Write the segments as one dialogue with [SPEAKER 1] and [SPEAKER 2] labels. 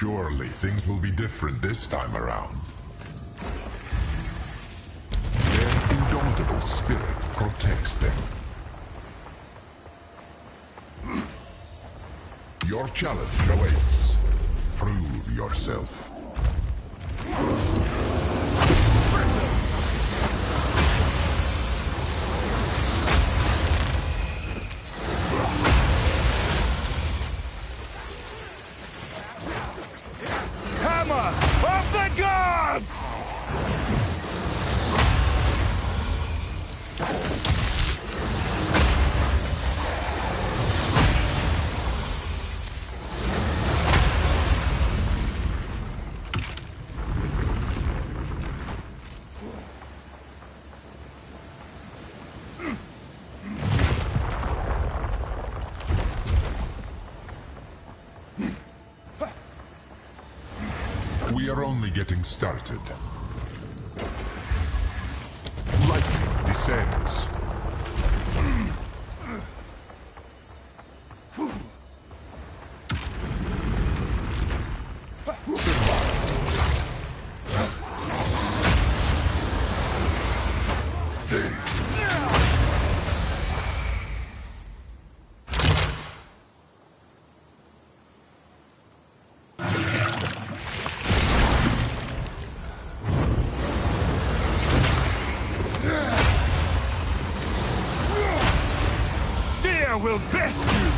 [SPEAKER 1] Surely things will be different this time around. Their indomitable spirit protects them. Your challenge awaits. Prove yourself.
[SPEAKER 2] Hammer of the gods!
[SPEAKER 1] We are only getting started. Lightning descends.
[SPEAKER 2] Fear will best you!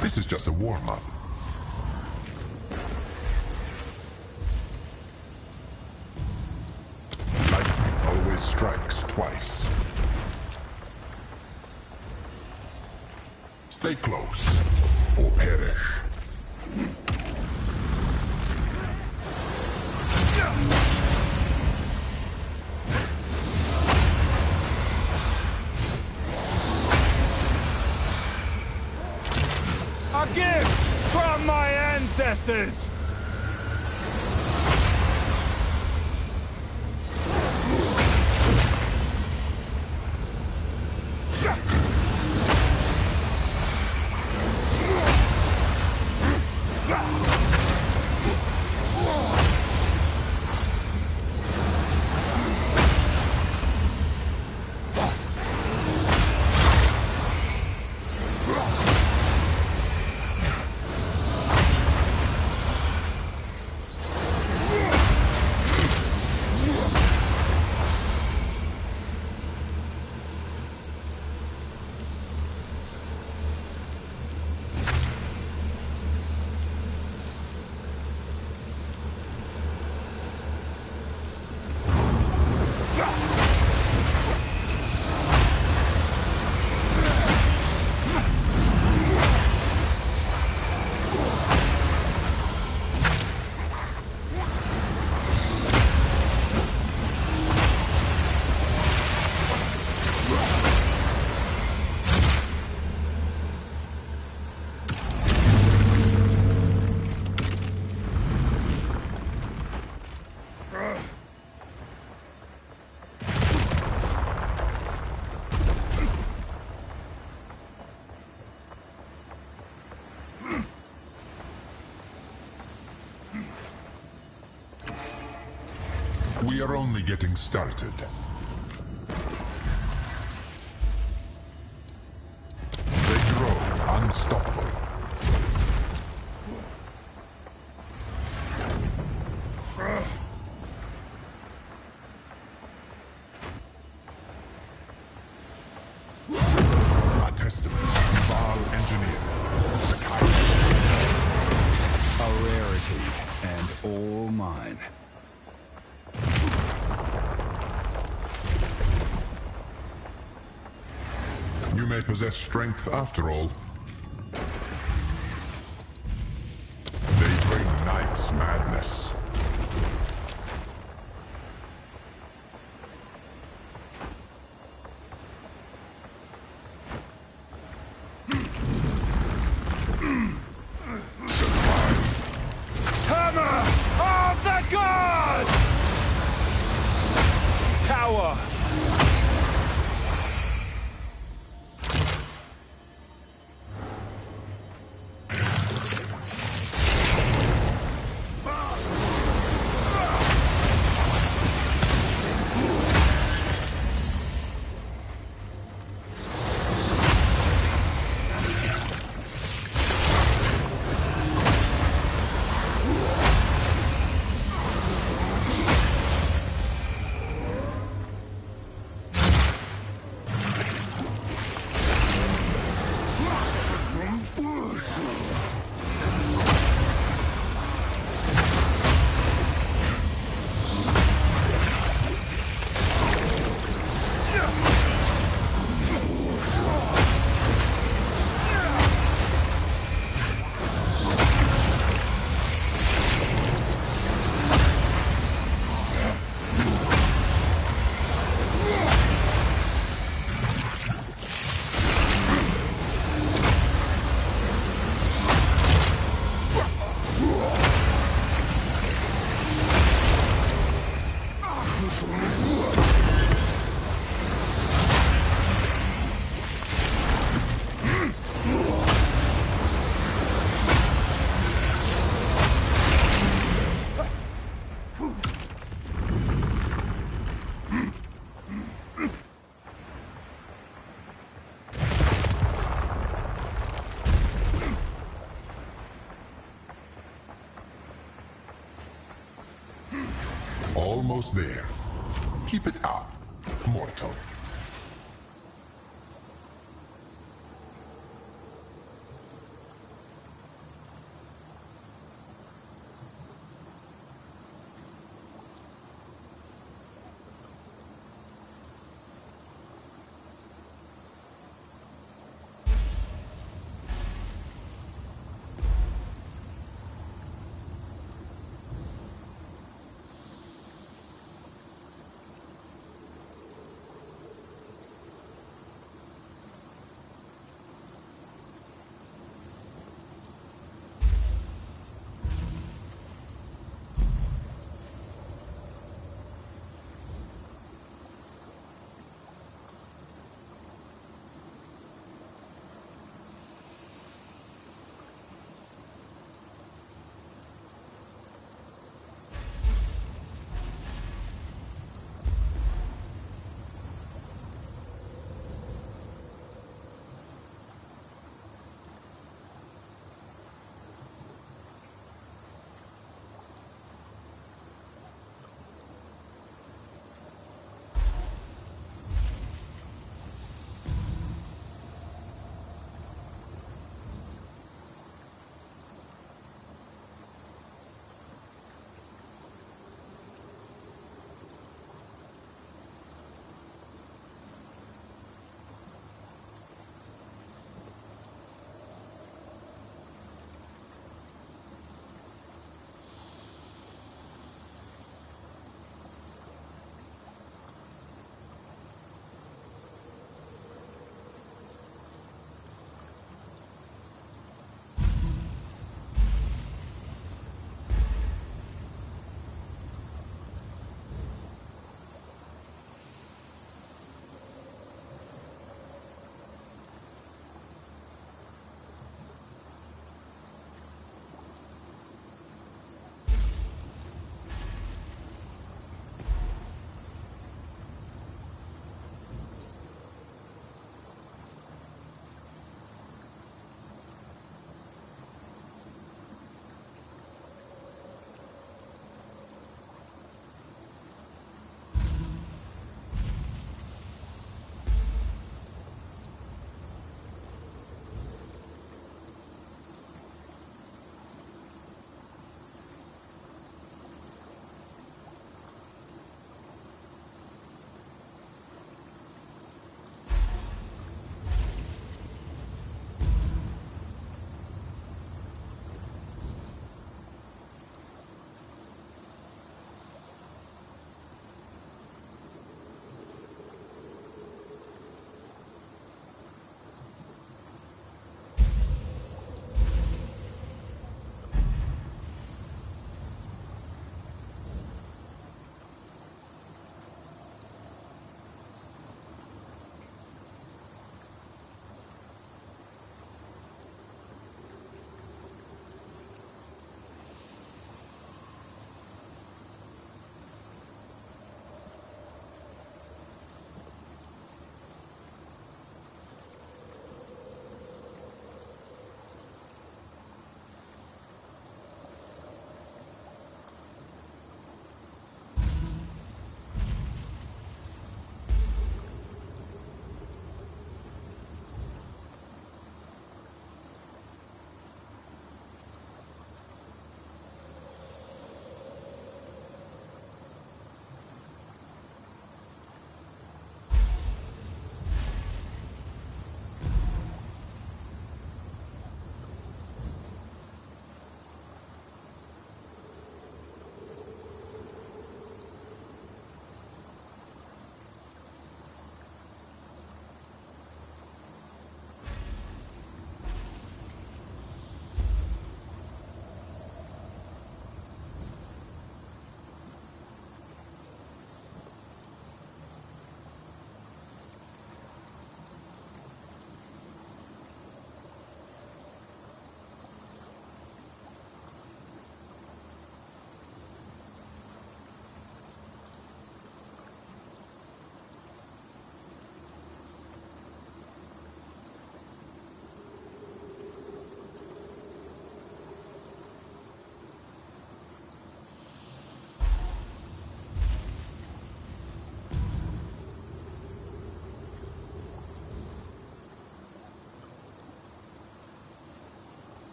[SPEAKER 1] This is just a warm-up. Lightning always strikes twice. Stay close, or perish.
[SPEAKER 2] A gift from my ancestors!
[SPEAKER 1] We are only getting started. They grow unstoppable. A testament to Val engineering. The kind.
[SPEAKER 2] A rarity, and all mine.
[SPEAKER 1] You may possess strength after all. They bring night's madness. Survive.
[SPEAKER 2] Hammer of the gods! Power!
[SPEAKER 1] Almost there. Keep it up, mortal.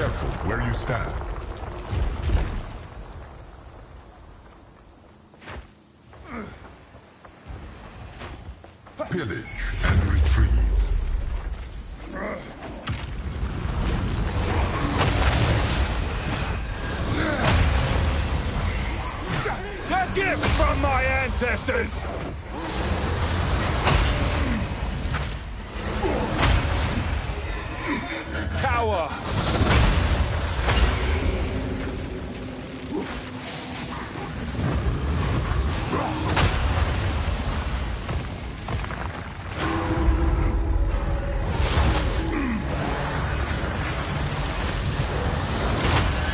[SPEAKER 1] careful where you stand. Pillage and retrieve.
[SPEAKER 2] A gift from my ancestors! Power!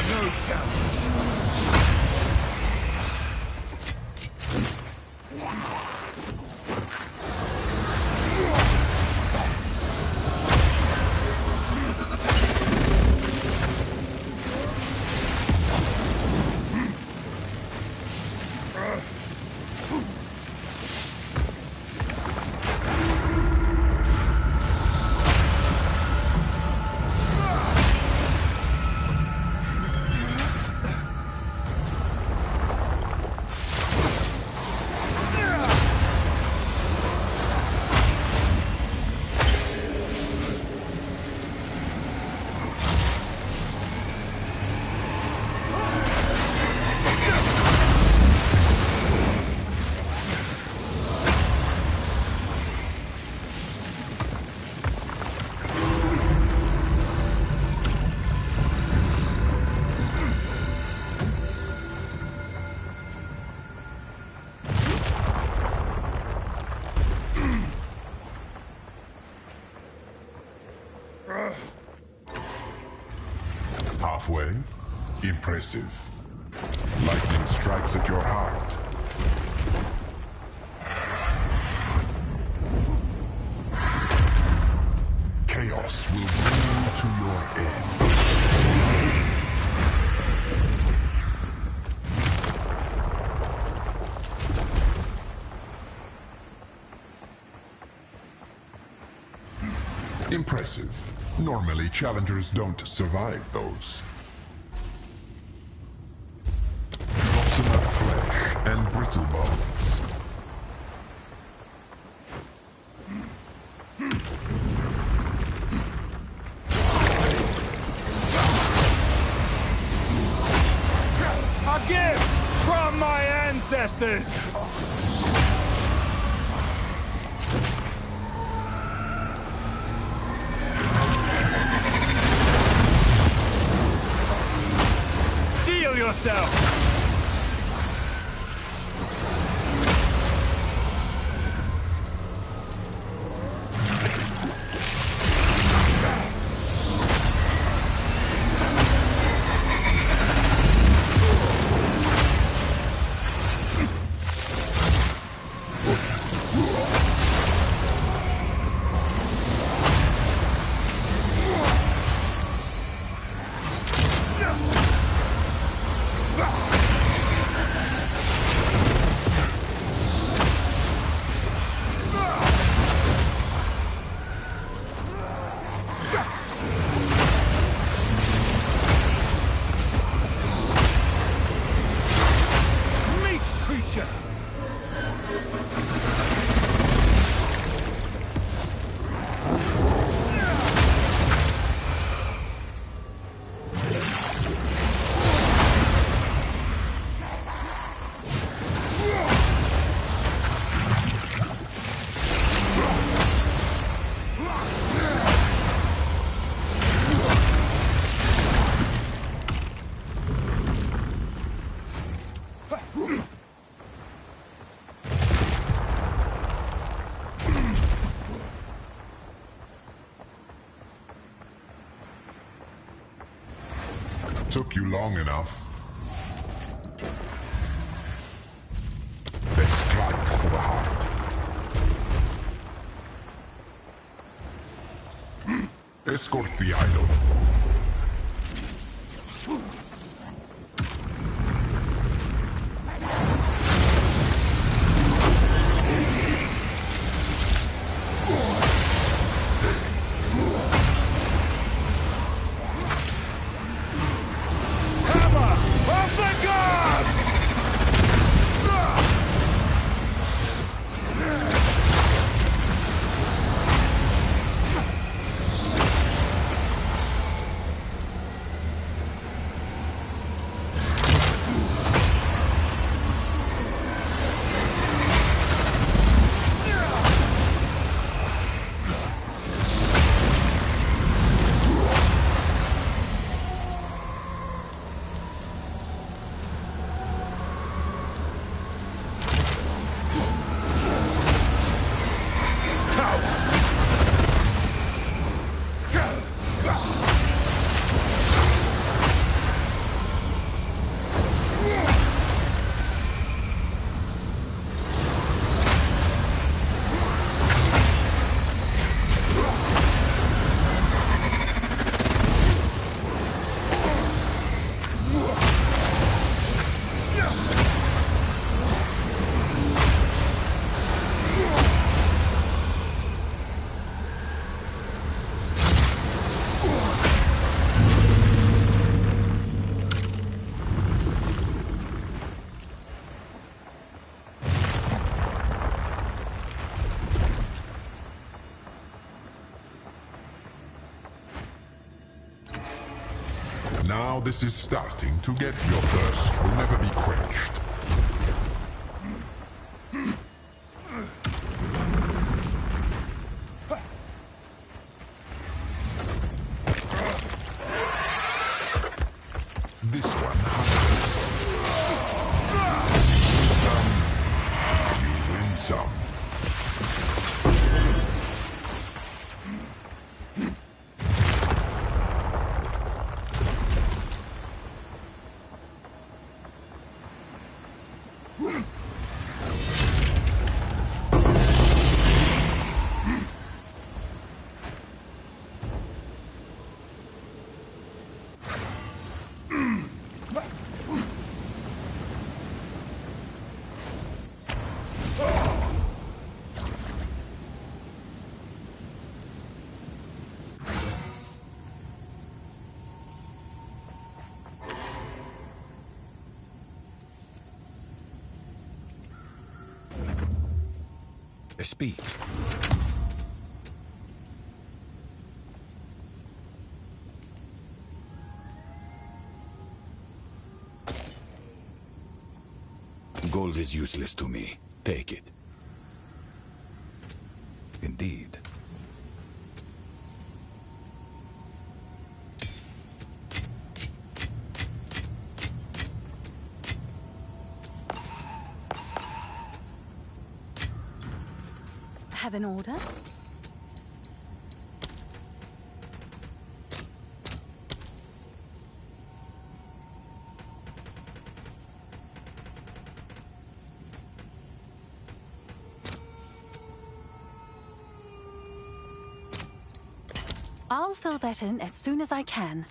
[SPEAKER 2] No challenge.
[SPEAKER 1] Halfway? Impressive. Lightning strikes at your heart. Chaos will bring you to your end. Impressive. Normally, challengers don't survive those. Gossamer flesh and brittle bones.
[SPEAKER 2] A gift from my ancestors! Steel yourself!
[SPEAKER 1] Took you long enough. They strike for the heart. Escort the idol. Now this is starting to get your thirst will never be quenched. This one some. You win some.
[SPEAKER 3] Speak. Gold is useless to me. Take it. Indeed.
[SPEAKER 4] Have an order? I'll fill that in as soon as I can.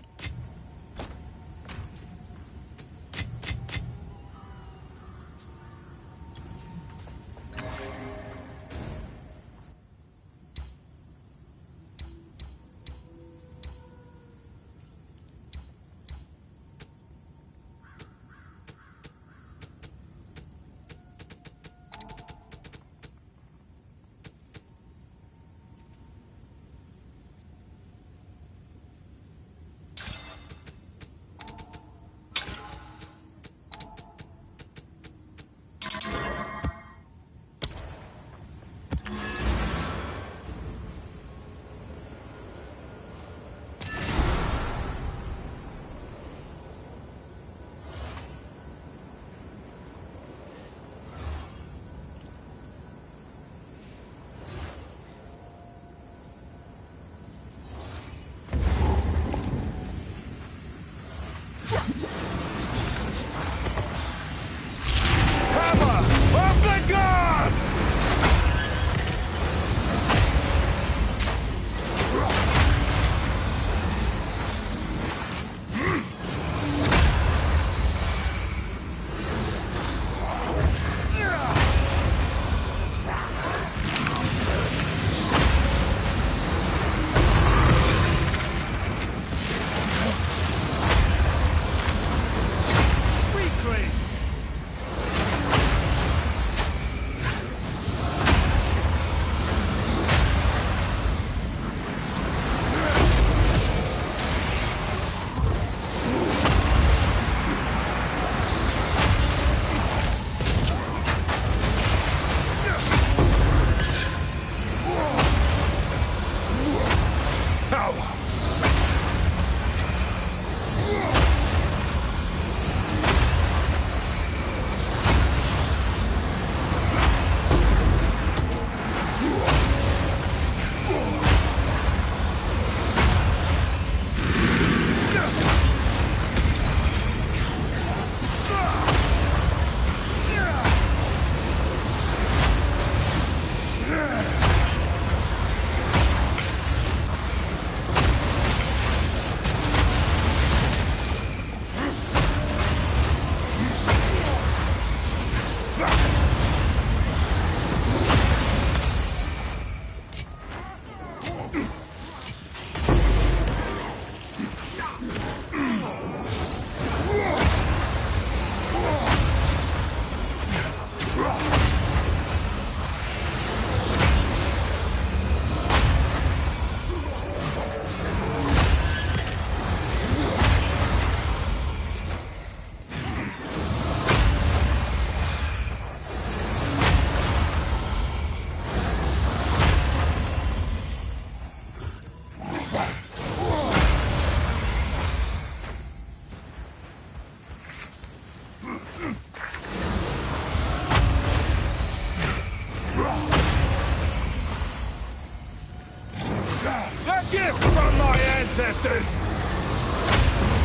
[SPEAKER 2] ancestors!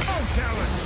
[SPEAKER 2] No challenge!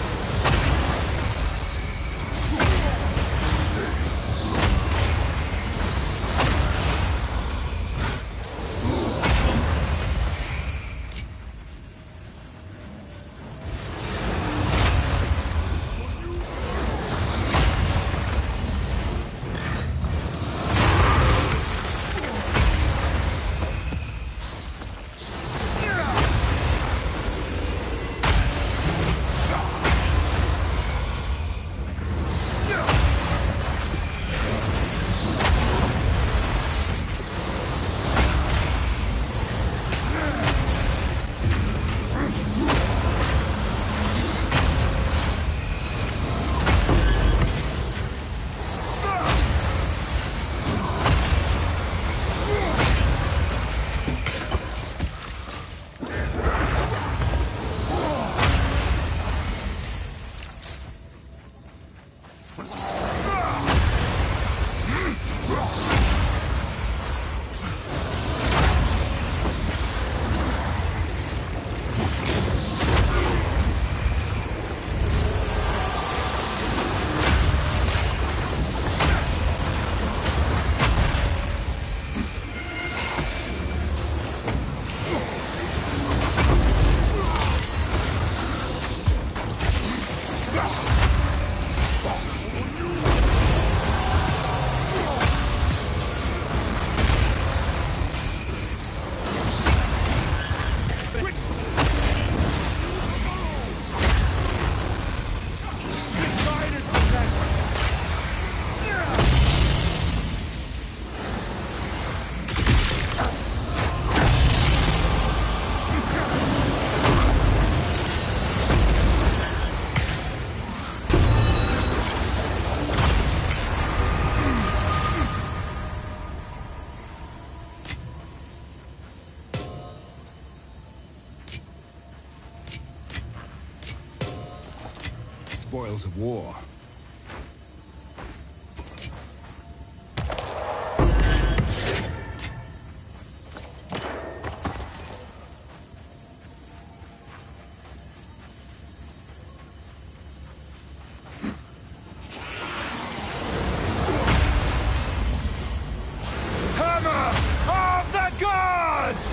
[SPEAKER 3] Spoils of war.
[SPEAKER 2] Hammer of the gods!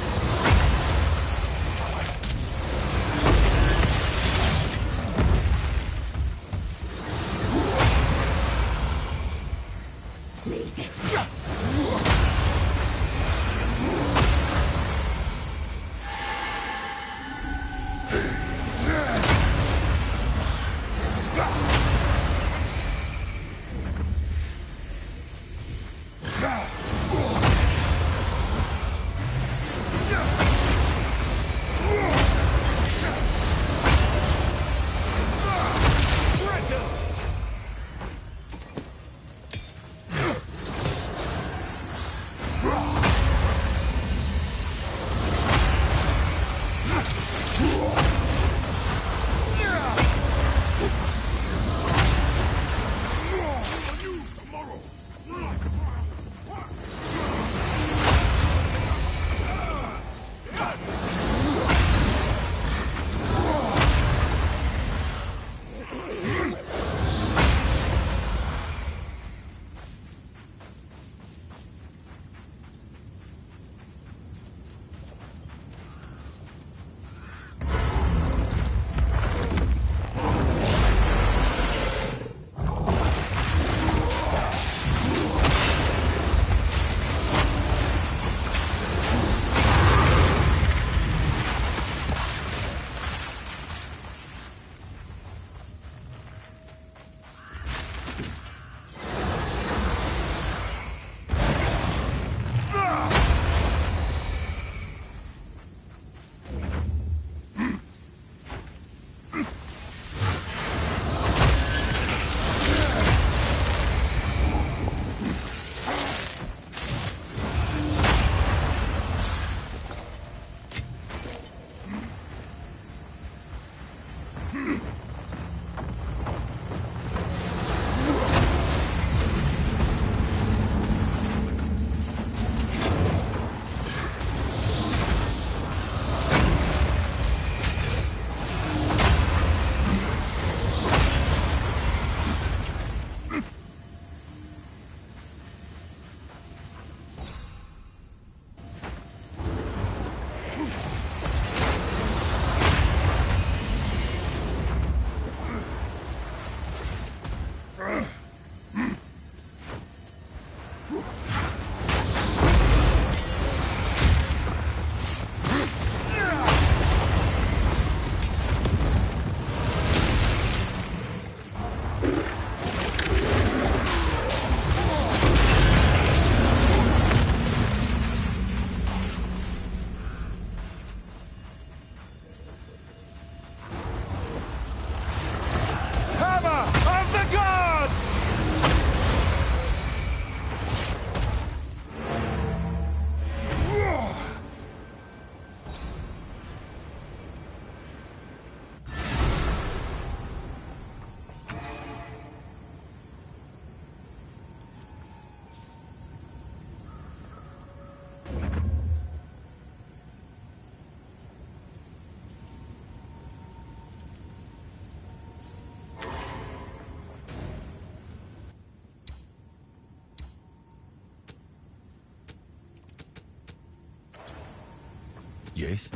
[SPEAKER 3] Yes?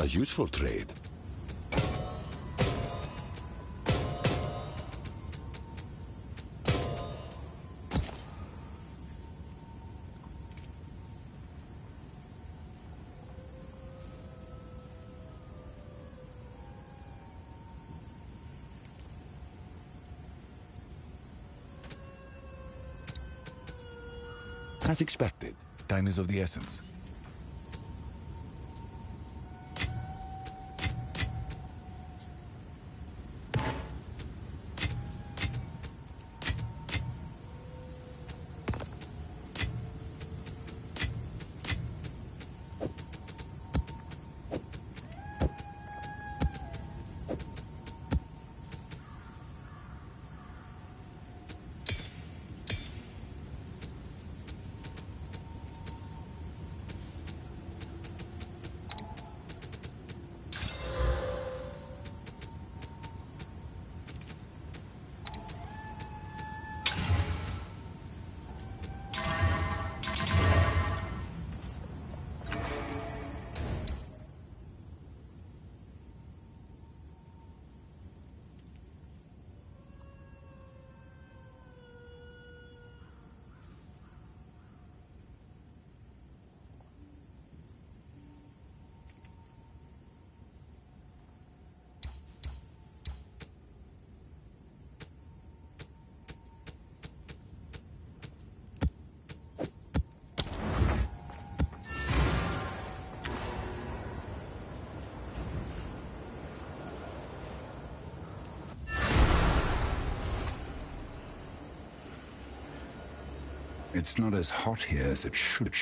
[SPEAKER 3] A useful trade. As expected, time is of the essence. It's not as hot here as it should.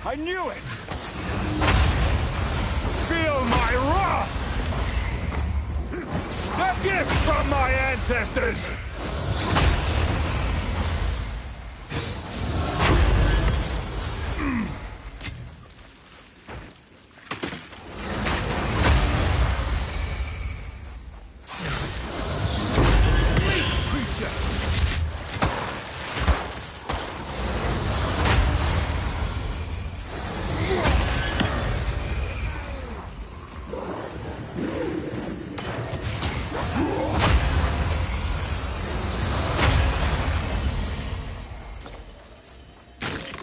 [SPEAKER 2] I knew it! Feel my wrath! A gift from my ancestors!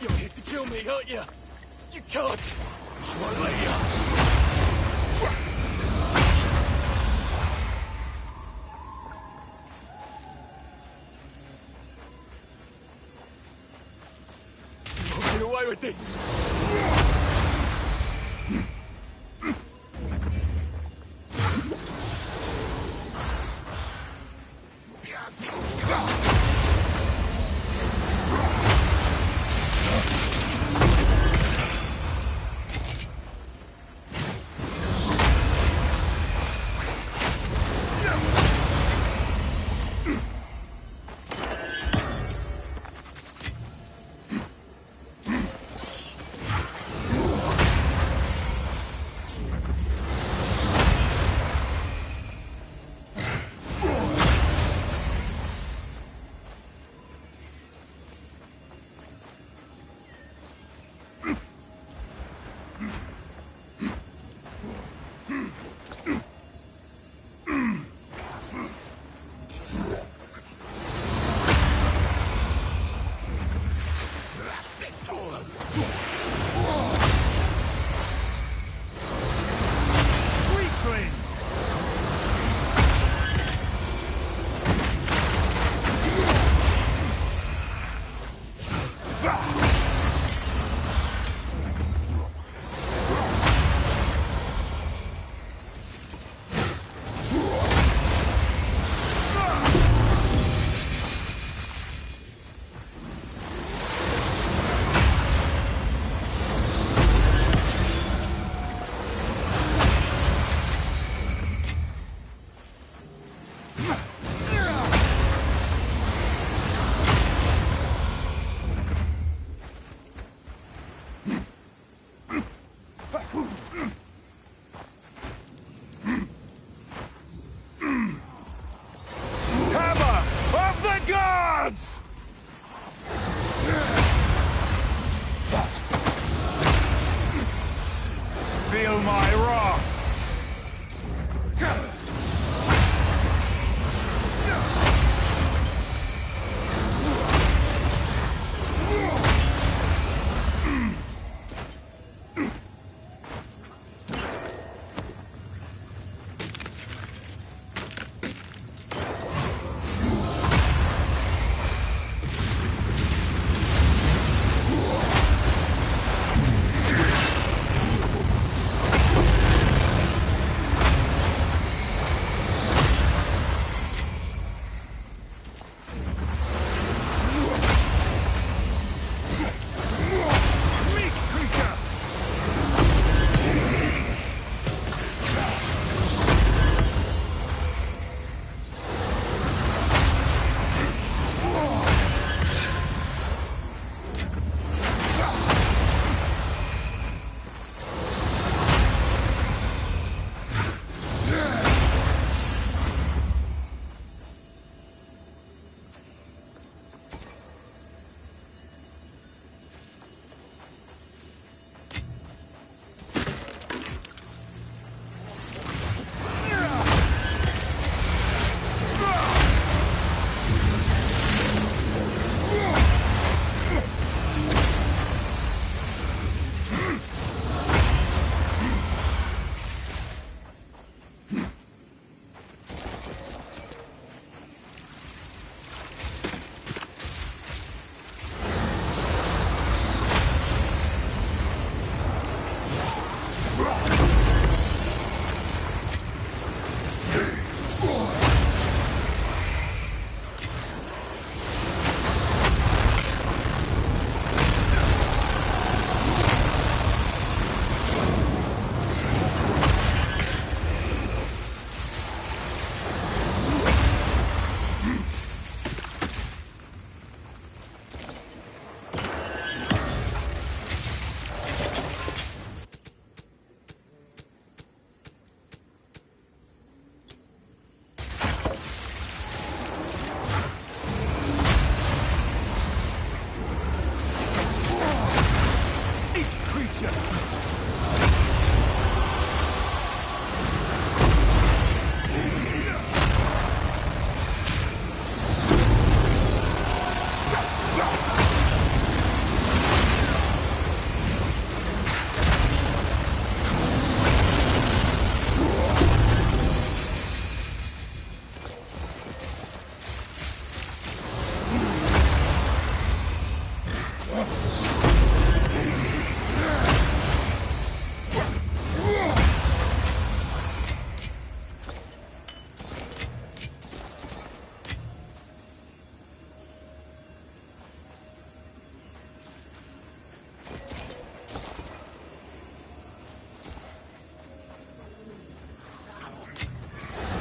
[SPEAKER 5] You're here to kill me, aren't you? You can't! I won't let you! You'll get away with this!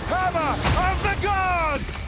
[SPEAKER 2] Hammer of the gods!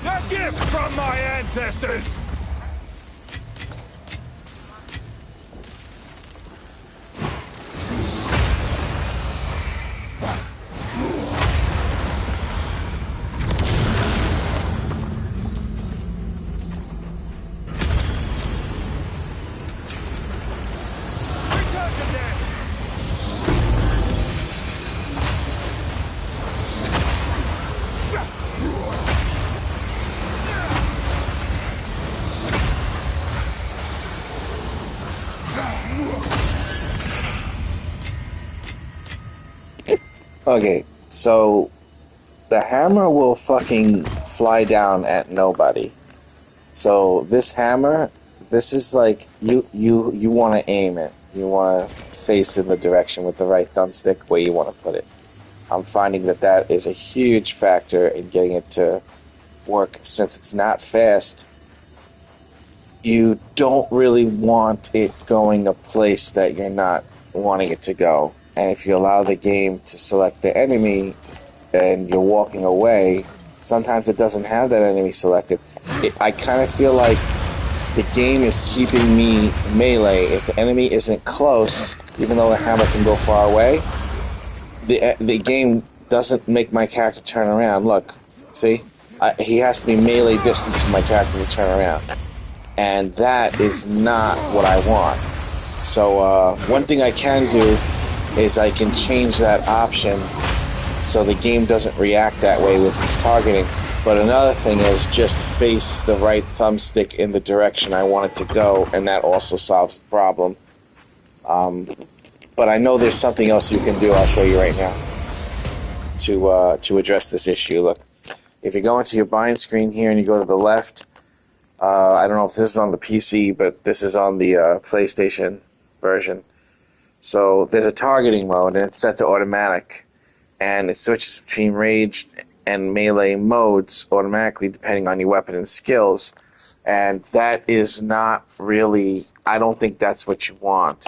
[SPEAKER 2] A gift from my ancestors! Return to death!
[SPEAKER 6] Okay, so the hammer will fucking fly down at nobody. So this hammer, this is like you want to aim it. You want to face in the direction with the right thumbstick where you want to put it. I'm finding that that is a huge factor in getting it to work. Since it's not fast, you don't really want it going a place that you're not wanting it to go. And if you allow the game to select the enemy and you're walking away, sometimes it doesn't have that enemy selected. I kind of feel like the game is keeping me melee. If the enemy isn't close, even though the hammer can go far away, the game doesn't make my character turn around. Look, see? He has to be melee distance for my character to turn around. And that is not what I want. So one thing I can do is I can change that option so the game doesn't react that way with its targeting. But another thing is just face the right thumbstick in the direction I want it to go, and that also solves the problem. But I know there's something else you can do. I'll show you right now to address this issue. Look, if you go into your bind screen here and you go to the left, I don't know if this is on the PC, but this is on the PlayStation version. So there's a targeting mode, and it's set to automatic, and it switches between ranged and melee modes automatically depending on your weapon and skills. And that is not really, I don't think that's what you want.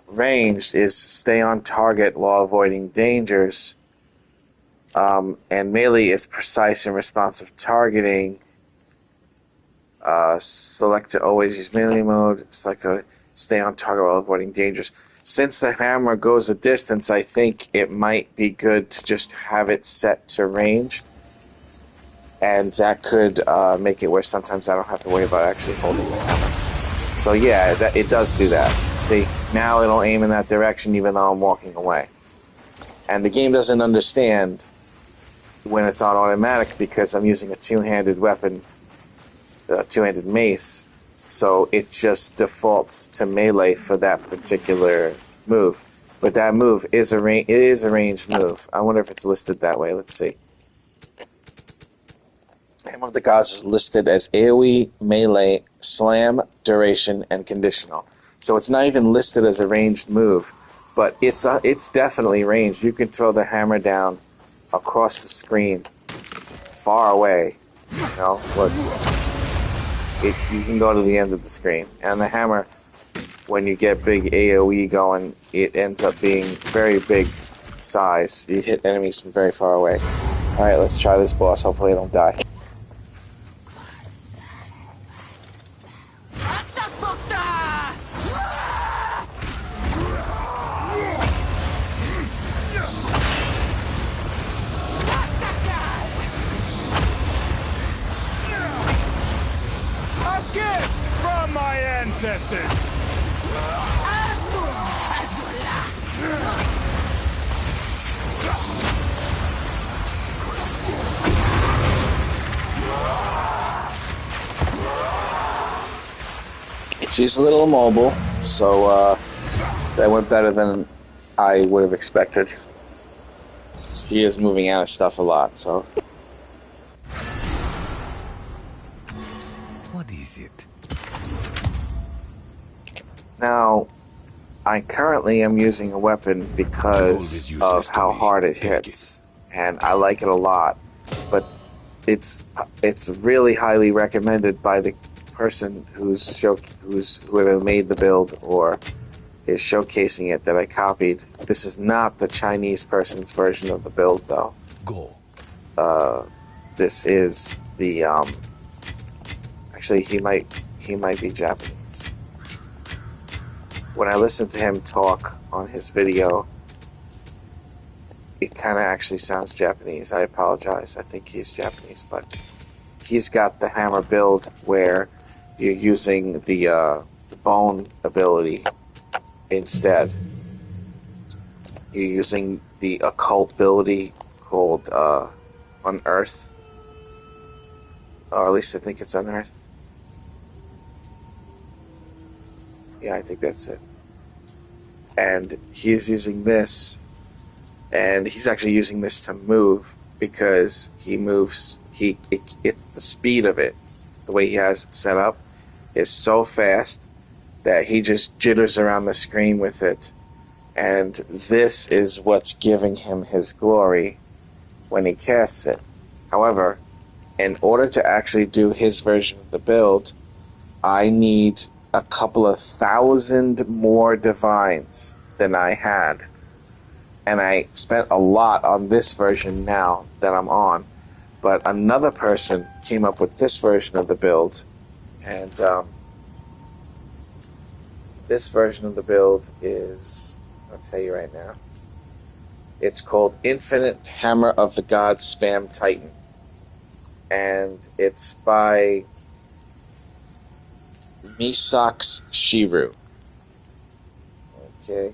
[SPEAKER 6] Ranged is stay on target while avoiding dangers, and melee is precise and responsive targeting. Select to always use melee mode, select to stay on target while avoiding dangers. Since the hammer goes a distance, I think it might be good to just have it set to range, and that could make it where sometimes I don't have to worry about actually holding the hammer. So yeah, it does do that. See, now it'll aim in that direction even though I'm walking away. And the game doesn't understand when it's on automatic because I'm using a two-handed weapon, a two-handed mace, so it just defaults to melee for that particular move. But that move is a ranged move. I wonder if it's listed that way. Let's see. Hammer of the Gods is listed as AoE, melee, slam, duration, and conditional. So it's not even listed as a ranged move, but it's definitely ranged. You can throw the hammer down across the screen, far away. You know, look. You can go to the end of the screen. And the hammer, when you get big AoE going, it ends up being very big size. You hit enemies from very far away. Alright, let's try this boss. Hopefully I don't die.
[SPEAKER 2] From my ancestors!
[SPEAKER 6] She's a little immobile, so that went better than I would have expected. She is moving out of stuff a lot, so...
[SPEAKER 3] What is it?
[SPEAKER 6] Now, I currently am using a weapon because of how hard it hits, and I like it a lot. But it's really highly recommended by the person whoever made the build or is showcasing it that I copied. This is not the Chinese person's version of the build, though.
[SPEAKER 3] Go.
[SPEAKER 6] this is the actually he might be Japanese. When I listened to him talk on his video, it kind of actually sounds Japanese. I apologize. I think he's Japanese, but he's got the hammer build where you're using the bone ability instead. You're using the occult ability called Unearth. Or at least I think it's Unearth. Yeah, I think that's it. And he's using this, and he's actually using this to move because he moves. It's the speed of it, the way he has it set up, is so fast that he just jitters around the screen with it, and this is what's giving him his glory when he casts it. However, in order to actually do his version of the build, I need a couple of thousand more divines than I had. And I spent a lot on this version now that I'm on. But another person came up with this version of the build. And this version of the build is, I'll tell you right now, it's called Infinite Hammer of the Gods Spam Titan. And it's by Misax Shiru. Okay.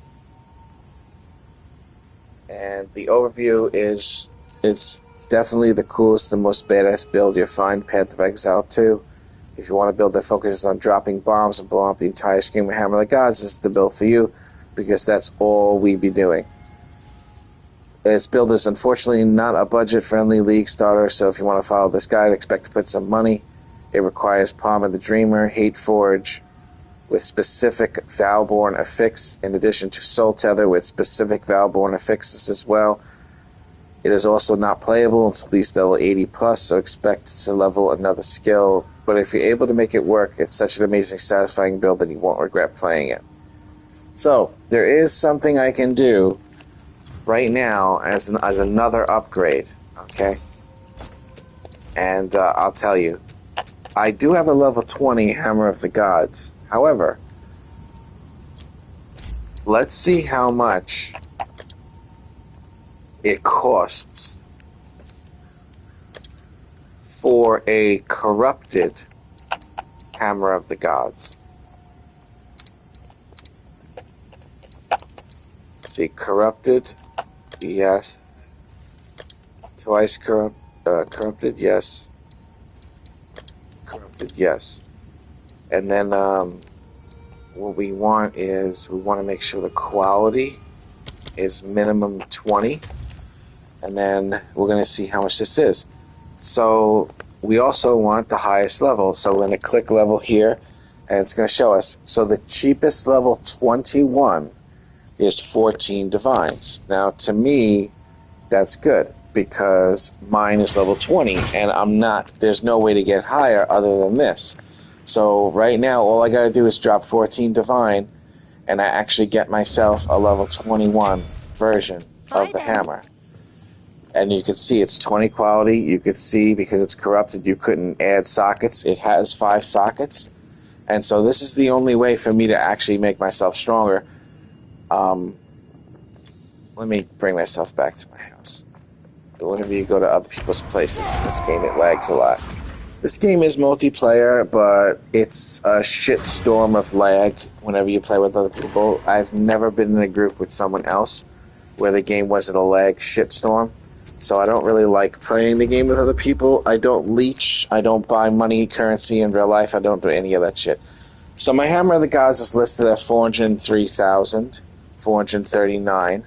[SPEAKER 6] And the overview is, it's definitely the coolest and most badass build you'll find Path of Exile 2. If you want a build that focuses on dropping bombs and blowing up the entire screen with Hammer of the Gods, this is the build for you, because that's all we be doing. This build is unfortunately not a budget-friendly league starter, so if you want to follow this guide, expect to put some money. It requires Palm of the Dreamer, Hate Forge, with specific Valborn affix, in addition to Soul Tether with specific Valborn affixes as well. It is also not playable until at least level 80 plus, so expect to level another skill. But if you're able to make it work, it's such an amazing, satisfying build that you won't regret playing it. So, there is something I can do right now as another upgrade, okay? And I'll tell you, I do have a level 20 Hammer of the Gods. However, let's see how much it costs for a corrupted Hammer of the Gods. See, corrupted, yes. Twice corrupted, yes. Corrupted, yes. And then what we want is, we want to make sure the quality is minimum 20. And then we're going to see how much this is. So we also want the highest level. So we're going to click level here, and it's going to show us. So the cheapest level 21 is 14 divines. Now to me, that's good, because mine is level 20, and there's no way to get higher other than this. So right now, all I gotta do is drop 14 divine, and I actually get myself a level 21 version of the hammer. And you can see it's 20 quality. You could see, because it's corrupted, you couldn't add sockets. It has 5 sockets. And so this is the only way for me to actually make myself stronger. Let me bring myself back to my house. Whenever you go to other people's places in this game, it lags a lot. This game is multiplayer, but it's a shitstorm of lag whenever you play with other people. I've never been in a group with someone else where the game wasn't a lag shitstorm, so I don't really like playing the game with other people. I don't leech, I don't buy money currency in real life, I don't do any of that shit. So my Hammer of the Gods is listed at 403,439.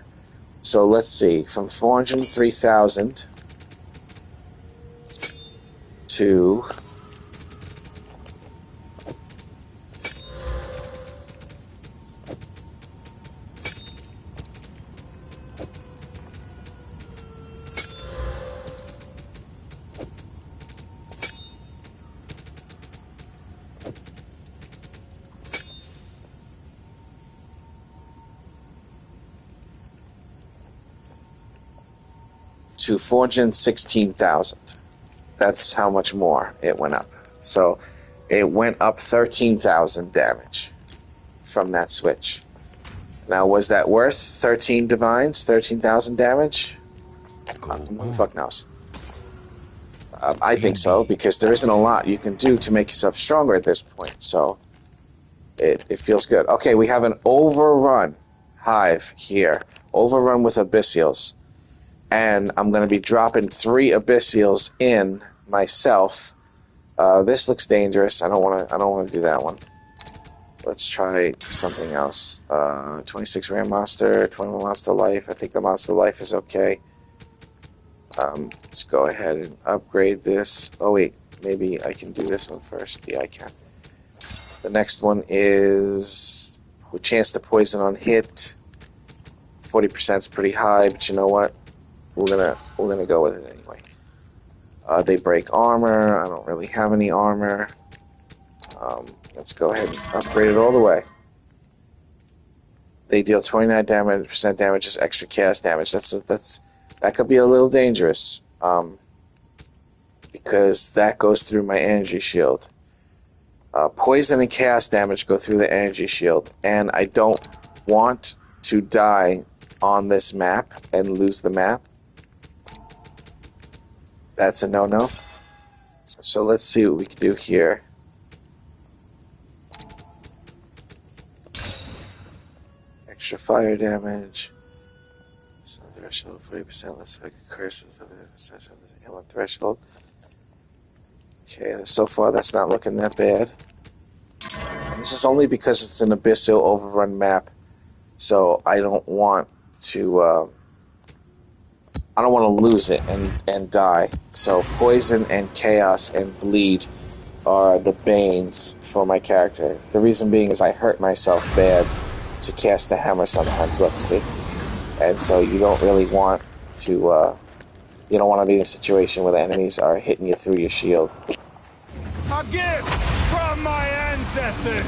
[SPEAKER 6] So let's see, from 403,000 to to 416,000. That's how much more it went up. So it went up 13,000 damage from that switch. Now, was that worth 13 divines, 13,000 damage? Who the fuck knows? I think so, because there isn't a lot you can do to make yourself stronger at this point. So it feels good. Okay, we have an overrun hive here. Overrun with abyssials. And I'm going to be dropping 3 abyssials in myself. This looks dangerous. I don't want to do that one. Let's try something else. 26 rare monster, 21 monster life. I think the monster life is okay. Let's go ahead and upgrade this. Oh wait, maybe I can do this one first. Yeah, I can. The next one is with chance to poison on hit. 40% is pretty high, but you know what? We're gonna go with it anyway. They break armor. I don't really have any armor. Let's go ahead and upgrade it all the way. They deal 29% damage as extra cast damage. That could be a little dangerous, because that goes through my energy shield. Poison and cast damage go through the energy shield, and I don't want to die on this map and lose the map. That's a no-no. So let's see what we can do here. Extra fire damage. Threshold, 40% less effective curses of the ailment threshold. Okay, so far that's not looking that bad. And this is only because it's an abyssal overrun map, so I don't want to lose it and die. So poison and chaos and bleed are the banes for my character. The reason being is I hurt myself bad to cast the hammer sometimes. Look, see? And so you don't really want to, you don't want to be in a situation where the enemies are hitting you through your shield.
[SPEAKER 2] A gift from my ancestors!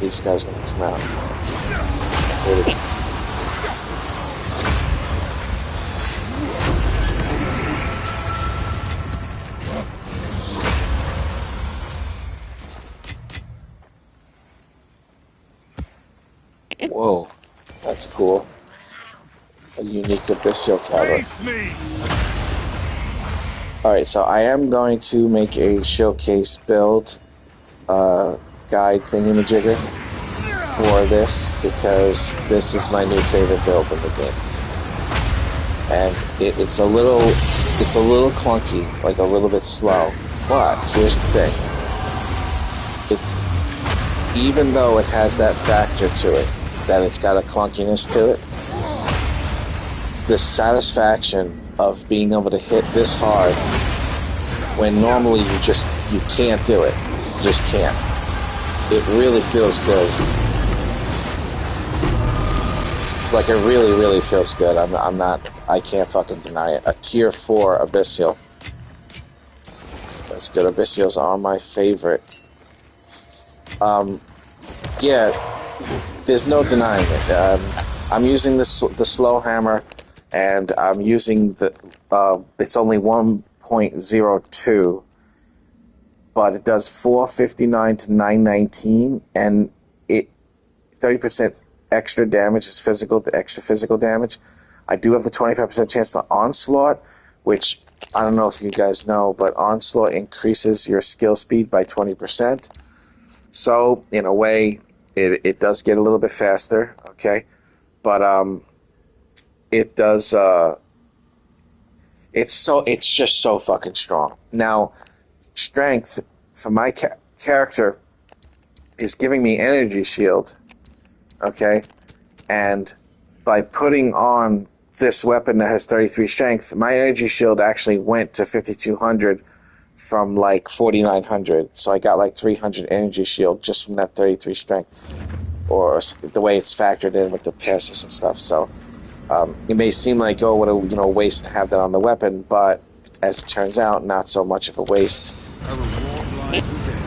[SPEAKER 6] These guys are going to come out. Really. Whoa, that's cool. A unique abyssal tablet. Alright, so I am going to make a showcase build guide thingamajigger for this, because this is my new favorite build in the game. And it's a little clunky, like a little bit slow. But here's the thing. Even though it has that factor to it, that it's got a clunkiness to it, the satisfaction of being able to hit this hard when normally you can't do it. You just can't. It really feels good. Like, it really, really feels good. I can't fucking deny it. A tier 4 abyssal. That's good. Abyssals are my favorite. Yeah, there's no denying it. I'm using the slow hammer, and I'm using it's only 1.02, but it does 459 to 919, and it 30% extra damage is extra physical damage. I do have the 25% chance to onslaught, which I don't know if you guys know, but onslaught increases your skill speed by 20%. So in a way, it does get a little bit faster, okay? But it does. It's just so fucking strong. Now, strength for my character is giving me energy shield, okay? And by putting on this weapon that has 33 strength, my energy shield actually went to 5200 from like 4900. So I got like 300 energy shield just from that 33 strength. or the way it's factored in with the passives and stuff. So it may seem like, oh, what a waste to have that on the weapon, but as it turns out, not so much of a waste.
[SPEAKER 3] A reward lies within.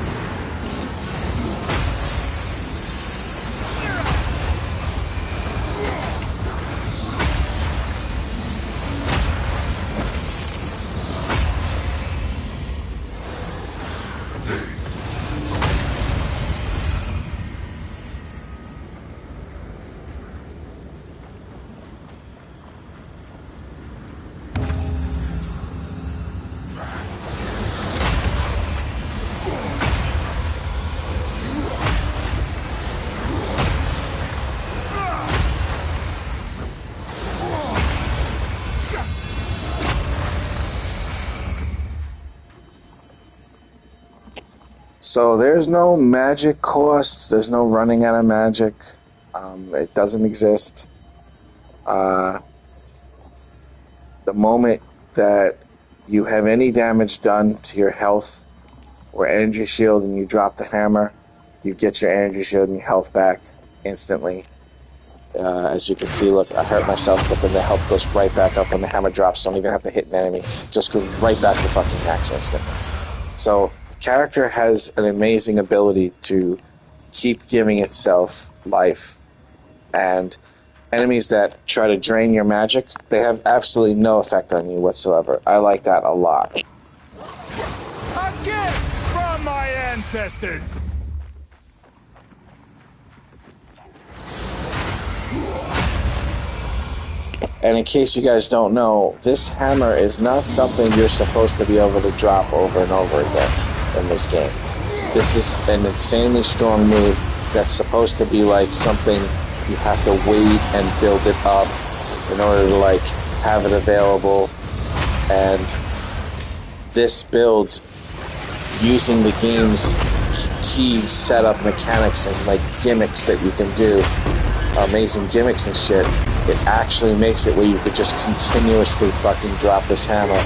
[SPEAKER 6] So there's no magic cost. There's no running out of magic. It doesn't exist. The moment that you have any damage done to your health or energy shield and you drop the hammer, you get your energy shield and your health back instantly. As you can see, look, I hurt myself, but then the health goes right back up when the hammer drops. Don't even have to hit an enemy. Just goes right back to fucking max instantly. So the character has an amazing ability to keep giving itself life. And enemies that try to drain your magic, they have absolutely no effect on you whatsoever. I like that a lot.
[SPEAKER 2] A gift from my ancestors!
[SPEAKER 6] And in case you guys don't know, this hammer is not something you're supposed to be able to drop over and over again in this game. This is an insanely strong move that's supposed to be like something you have to wait and build it up in order to like have it available. And this build, using the game's key setup mechanics and like gimmicks that you can do, amazing gimmicks and shit, it actually makes it where you could just continuously fucking drop this hammer,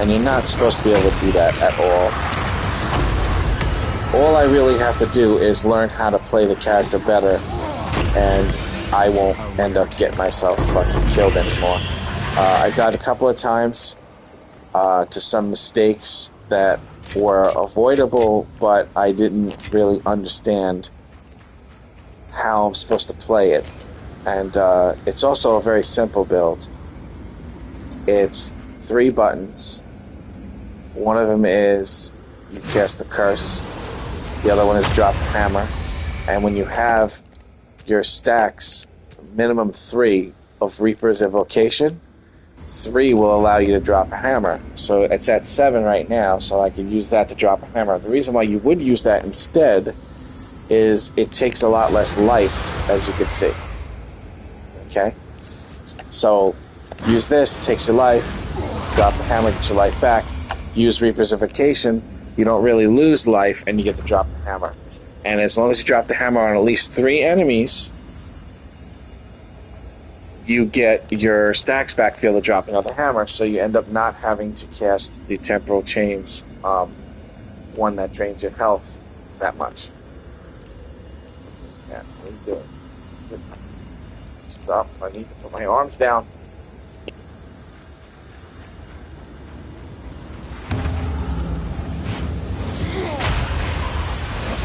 [SPEAKER 6] and you're not supposed to be able to do that at all. All I really have to do is learn how to play the character better, and I won't end up getting myself fucking killed anymore. I died a couple of times to some mistakes that were avoidable, but I didn't really understand how I'm supposed to play it. And it's also a very simple build. It's 3 buttons. One of them is you cast the curse. The other one is drop the hammer. And when you have your stacks, minimum 3 of Reaper's Evocation, 3 will allow you to drop a hammer. So it's at 7 right now, so I can use that to drop a hammer. The reason why you would use that instead is it takes a lot less life, as you can see. Okay? So, use this, takes your life, drop the hammer, get your life back. Use Reaper's Evocation, you don't really lose life, and you get to drop the hammer. And as long as you drop the hammer on at least 3 enemies, you get your stacks back to be able to drop another hammer, so you end up not having to cast the Temporal Chains, one that drains your health that much. Yeah, what are you doing? Stop, I need to put my arms down.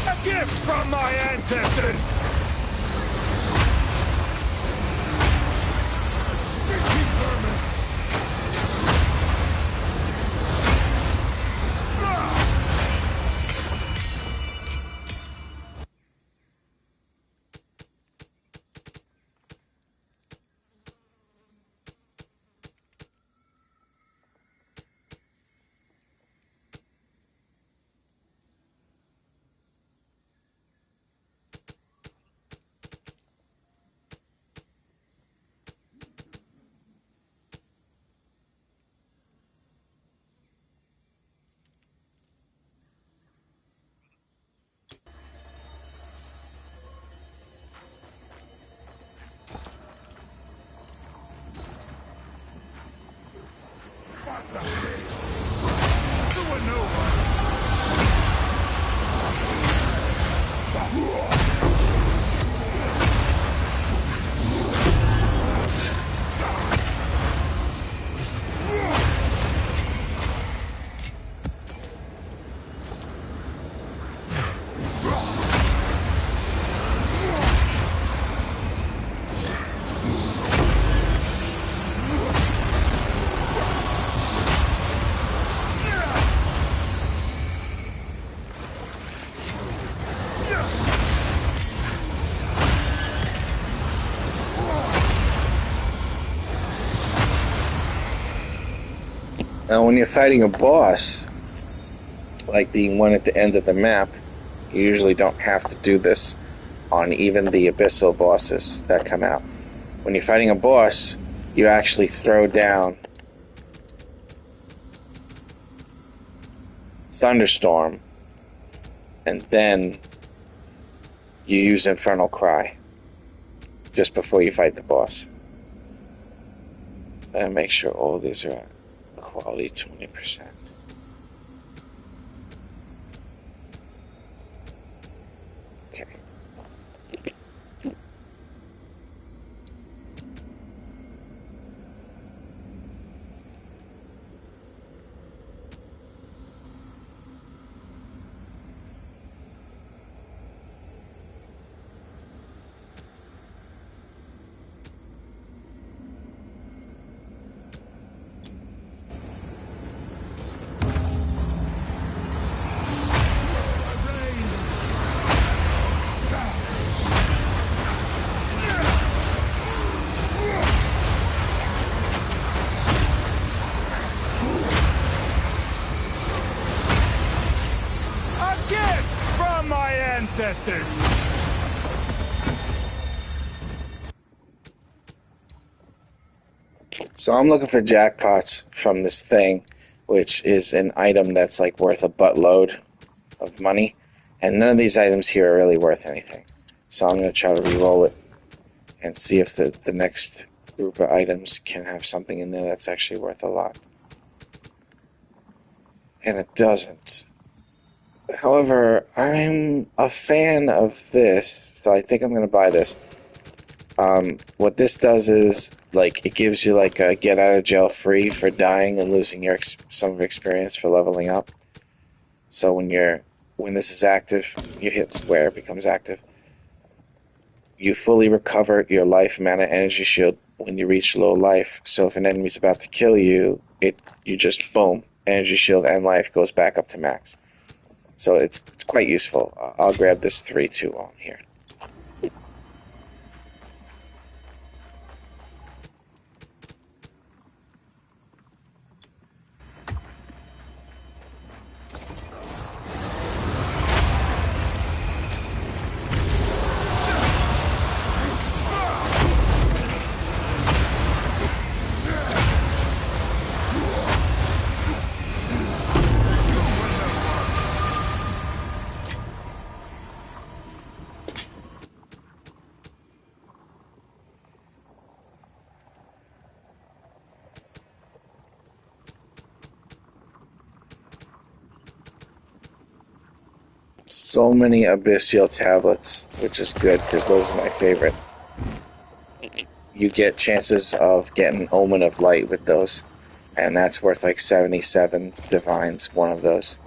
[SPEAKER 2] A gift from my ancestors! Sticky vermin!
[SPEAKER 6] Now, when you're fighting a boss, like the one at the end of the map, you usually don't have to do this on even the abyssal bosses that come out. When you're fighting a boss, you actually throw down Thunderstorm, and then you use Infernal Cry just before you fight the boss. And make sure all these are at quality 20%. Okay.
[SPEAKER 2] Ancestors!
[SPEAKER 6] So I'm looking for jackpots from this thing, which is an item that's like worth a buttload of money, and none of these items here are really worth anything. So I'm going to try to re-roll it and see if the next group of items can have something in there that's actually worth a lot. And it doesn't. However, I'm a fan of this, so I think I'm going to buy this. What this does is, like, it gives you, like, a get out of jail free for dying and losing your some of your experience for leveling up. So when this is active, you hit square, it becomes active. You fully recover your life, mana, energy shield when you reach low life. So if an enemy's about to kill you, you just, boom, energy shield and life goes back up to max. So it's quite useful. I'll grab this 3-2 on here. So many abyssal tablets, which is good because those are my favorite. You get chances of getting Omen of Light with those, and that's worth like 77 divines, one of those.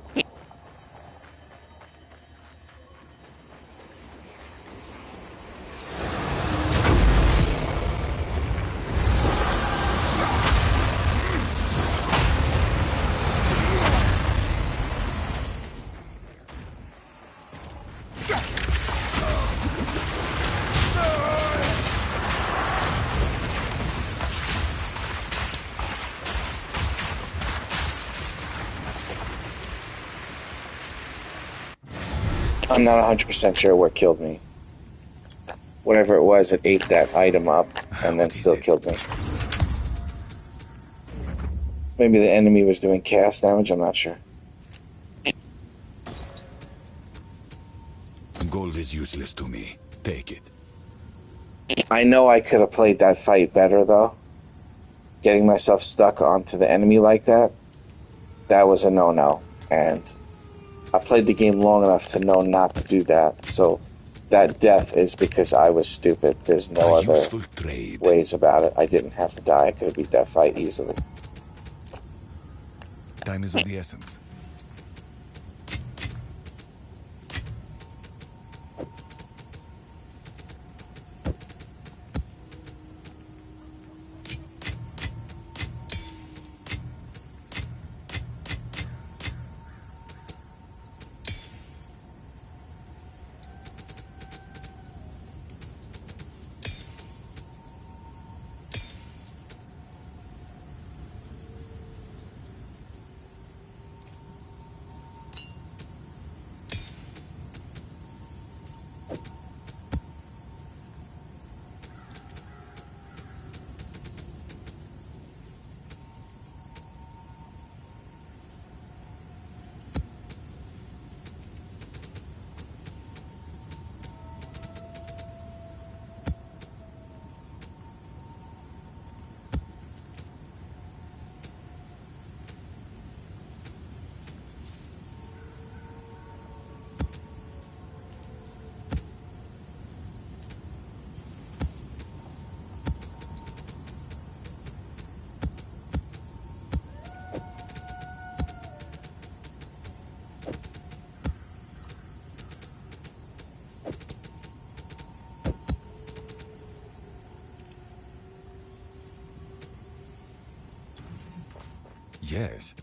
[SPEAKER 6] I'm not 100% sure what killed me. Whatever it was, it ate that item up and then still killed me. Maybe the enemy was doing cast damage, I'm not sure.
[SPEAKER 3] Gold is useless to me. Take it.
[SPEAKER 6] I know I could have played that fight better, though. Getting myself stuck onto the enemy like that was a no-no. And I played the game long enough to know not to do that. So that death is because I was stupid. There's no other ways about it. I didn't have to die. I could have beat that fight easily.
[SPEAKER 3] Time is of the essence. Yes.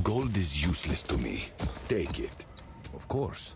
[SPEAKER 3] Gold is useless to me. Take it. Of course.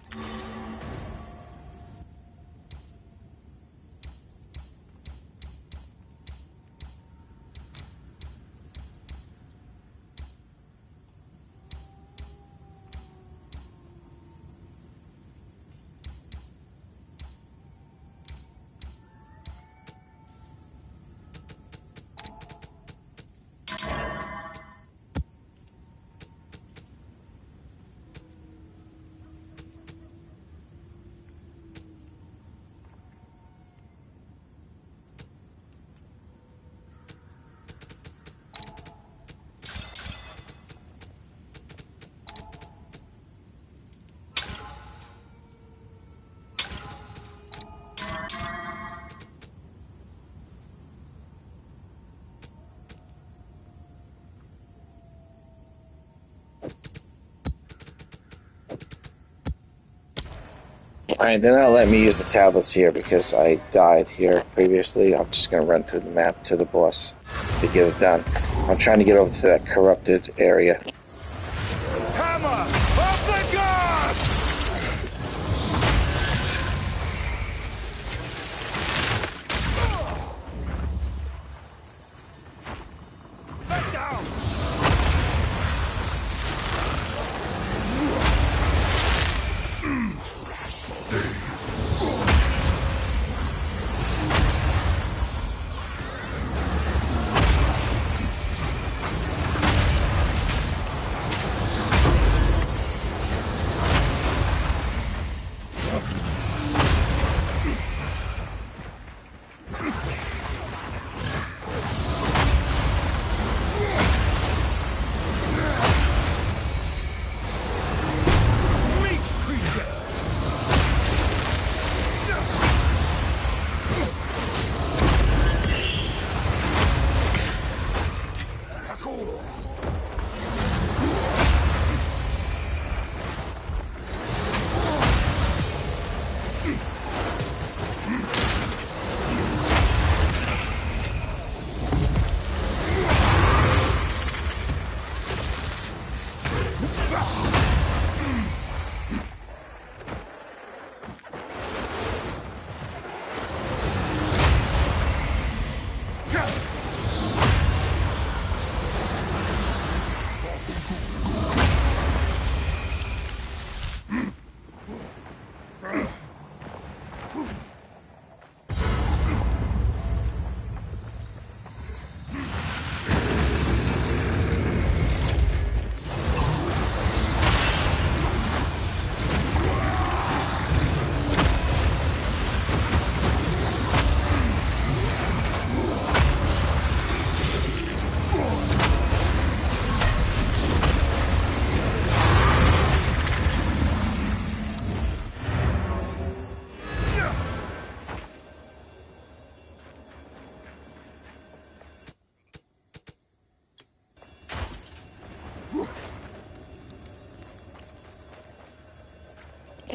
[SPEAKER 6] Alright, they're not letting me use the tablets here because I died here previously. I'm just gonna run through the map to the boss to get it done. I'm trying to get over to that corrupted area.
[SPEAKER 2] Hammer of the gods! Back down!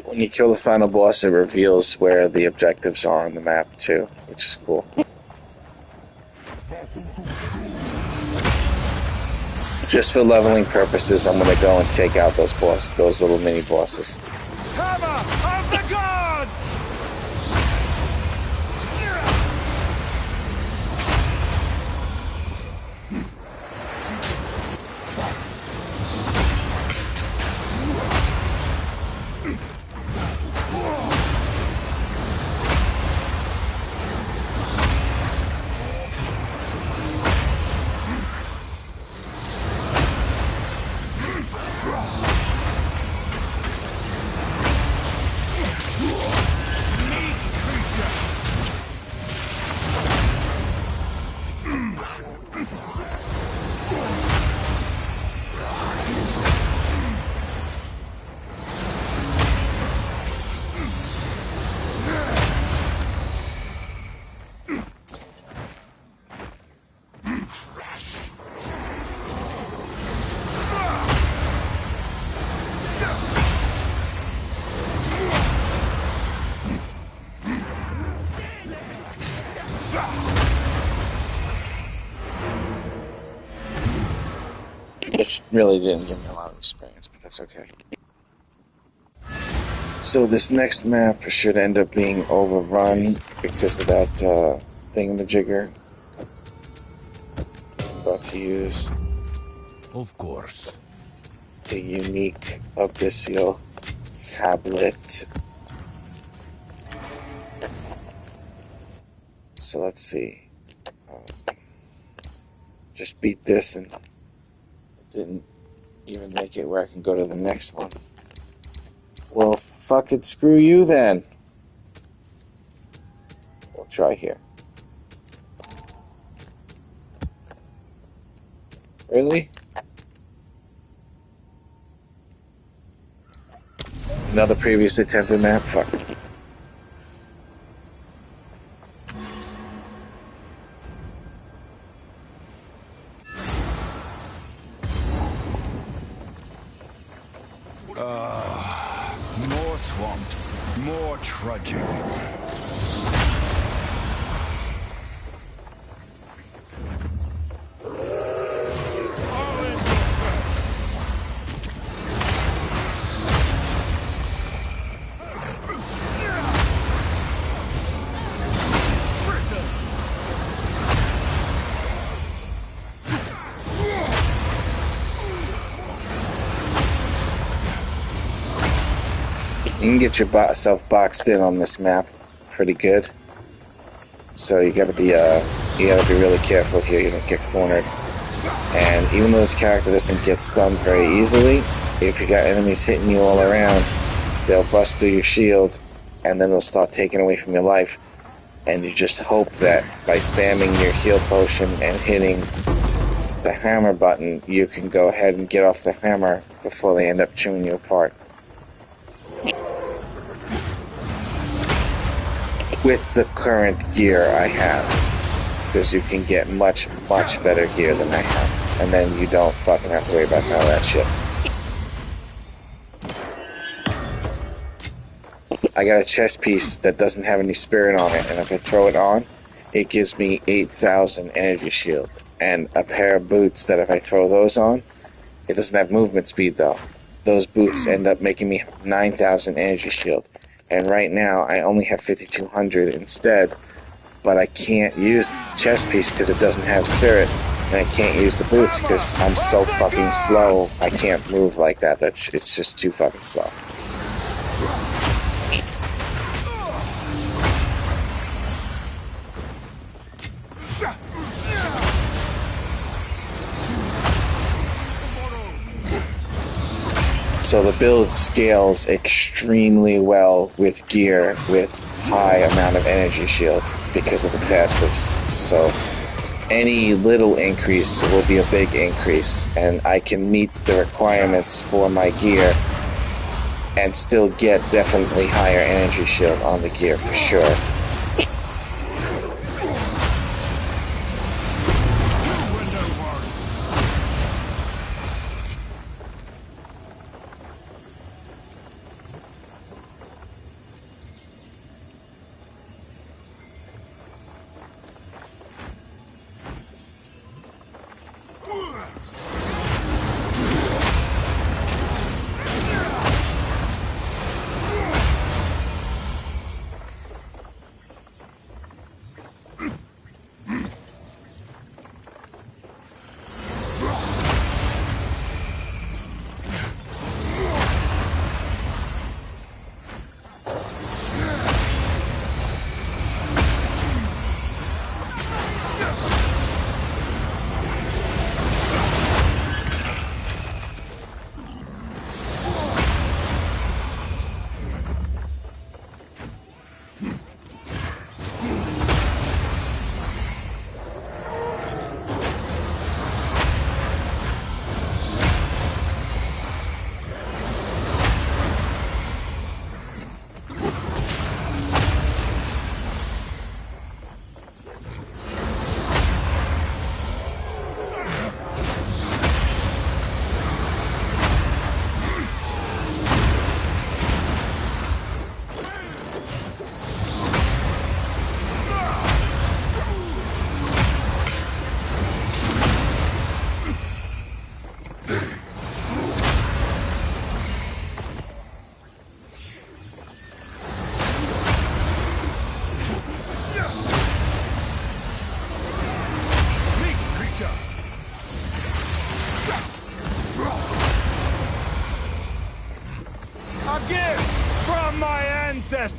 [SPEAKER 6] When you kill the final boss, it reveals where the objectives are on the map too, which is cool. Just for leveling purposes, I'm gonna go and take out those little mini bosses.
[SPEAKER 2] Hammer of the gods!
[SPEAKER 6] Which really didn't give me a lot of experience, but that's okay. So this next map should end up being overrun because of that thingamajigger I'm about to use.
[SPEAKER 3] Of course.
[SPEAKER 6] The unique abyssal tablet. So let's see. Just beat this and didn't even make it where I can go to the next one. Well, fuck it, screw you then. We'll try here. Really? Another previously attempted map? Fuck.
[SPEAKER 2] More swamps, more trudging.
[SPEAKER 6] You can get yourself boxed in on this map pretty good. So you gotta be really careful here you don't get cornered. And even though this character doesn't get stunned very easily, if you got enemies hitting you all around, they'll bust through your shield and then they'll start taking away from your life. And you just hope that by spamming your heal potion and hitting the hammer button, you can go ahead and get off the hammer before they end up chewing you apart. With the current gear I have, because you can get much better gear than I have, and then you don't fucking have to worry about all that shit. I got a chest piece that doesn't have any spirit on it, and if I throw it on, it gives me 8,000 energy shield, and a pair of boots that if I throw those on, it doesn't have movement speed though. Those boots end up making me 9,000 energy shield. And right now, I only have 5,200 instead, but I can't use the chest piece because it doesn't have spirit, and I can't use the boots because I'm so fucking slow, I can't move like that. It's just too fucking slow. So the build scales extremely well with gear with high amount of energy shield because of the passives. So any little increase will be a big increase, and I can meet the requirements for my gear and still get definitely higher energy shield on the gear for sure.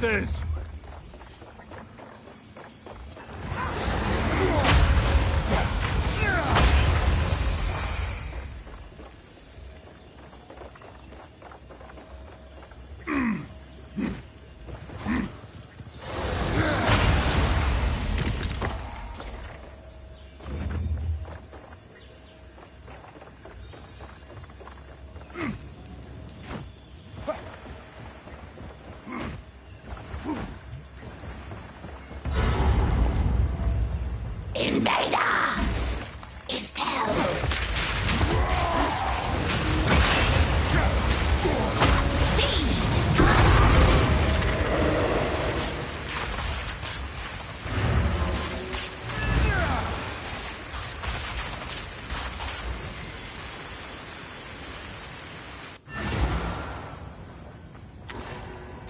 [SPEAKER 2] ancestors!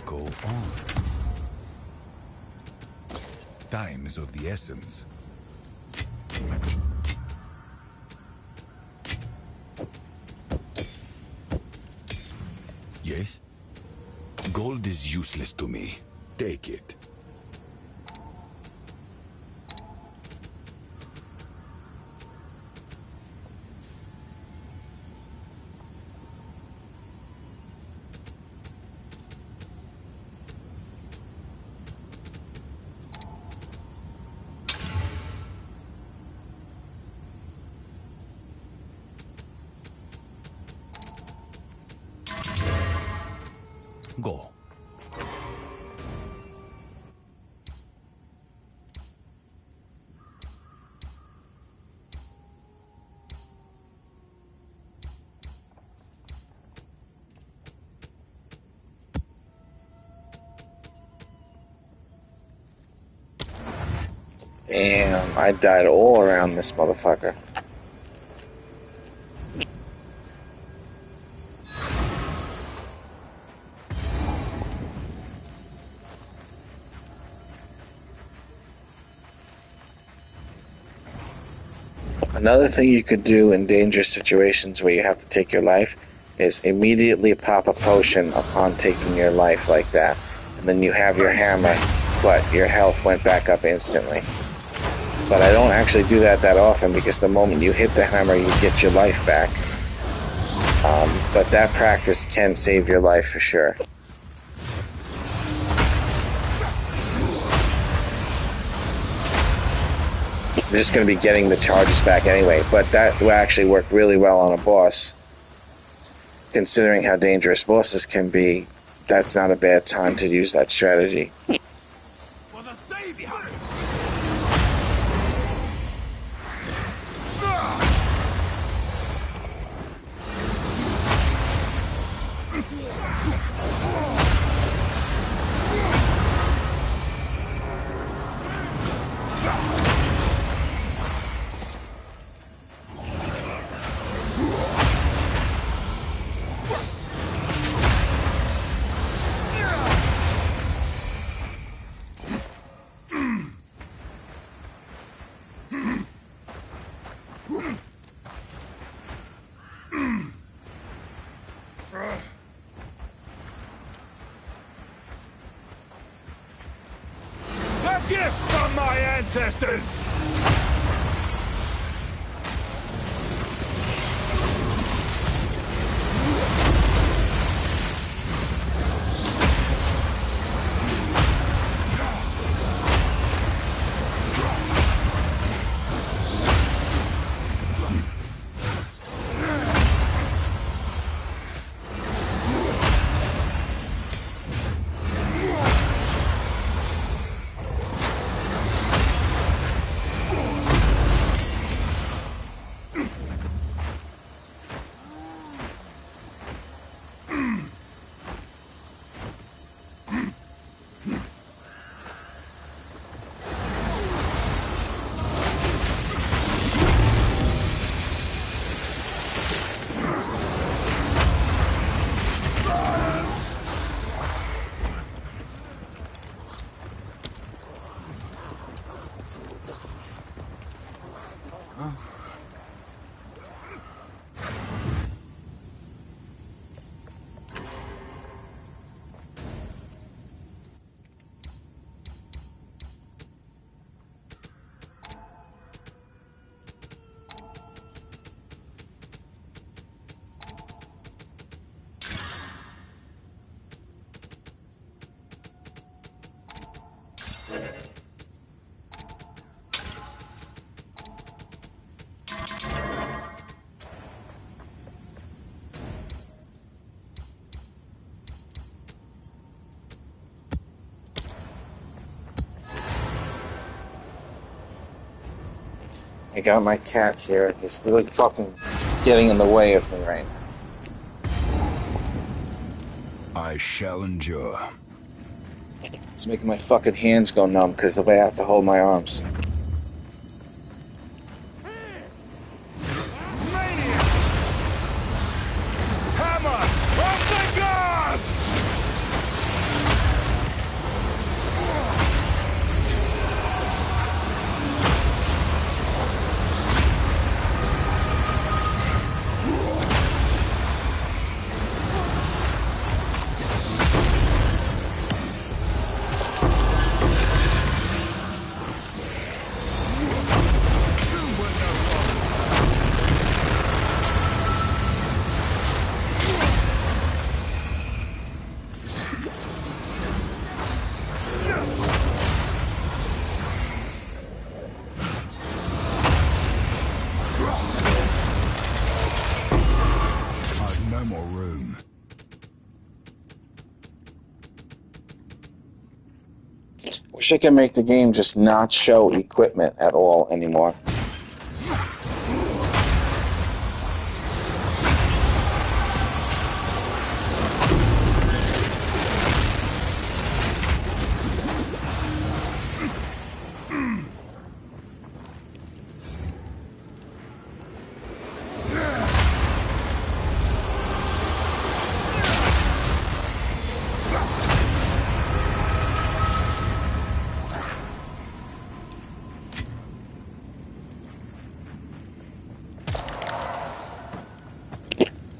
[SPEAKER 3] Go on. Time is of the essence. Yes? Gold is useless to me. Take it. Go.
[SPEAKER 6] Damn, I died all around this motherfucker. Another thing you could do in dangerous situations where you have to take your life is immediately pop a potion upon taking your life like that. And then you have your hammer, but your health went back up instantly. But I don't actually do that often because the moment you hit the hammer, you get your life back. But that practice can save your life for sure. I'm just going to be getting the charges back anyway, but that will actually work really well on a boss. Considering how dangerous bosses can be, that's not a bad time to use that strategy.
[SPEAKER 2] For the savior! A gift from my ancestors!
[SPEAKER 6] I got my cat here. He's really fucking getting in the way of me right now.
[SPEAKER 3] I shall endure.
[SPEAKER 6] It's making my fucking hands go numb because the way I have to hold my arms.
[SPEAKER 2] Maniac! Hammer of the gods!
[SPEAKER 3] I've no more room.
[SPEAKER 6] Wish I could make the game just not show equipment at all anymore.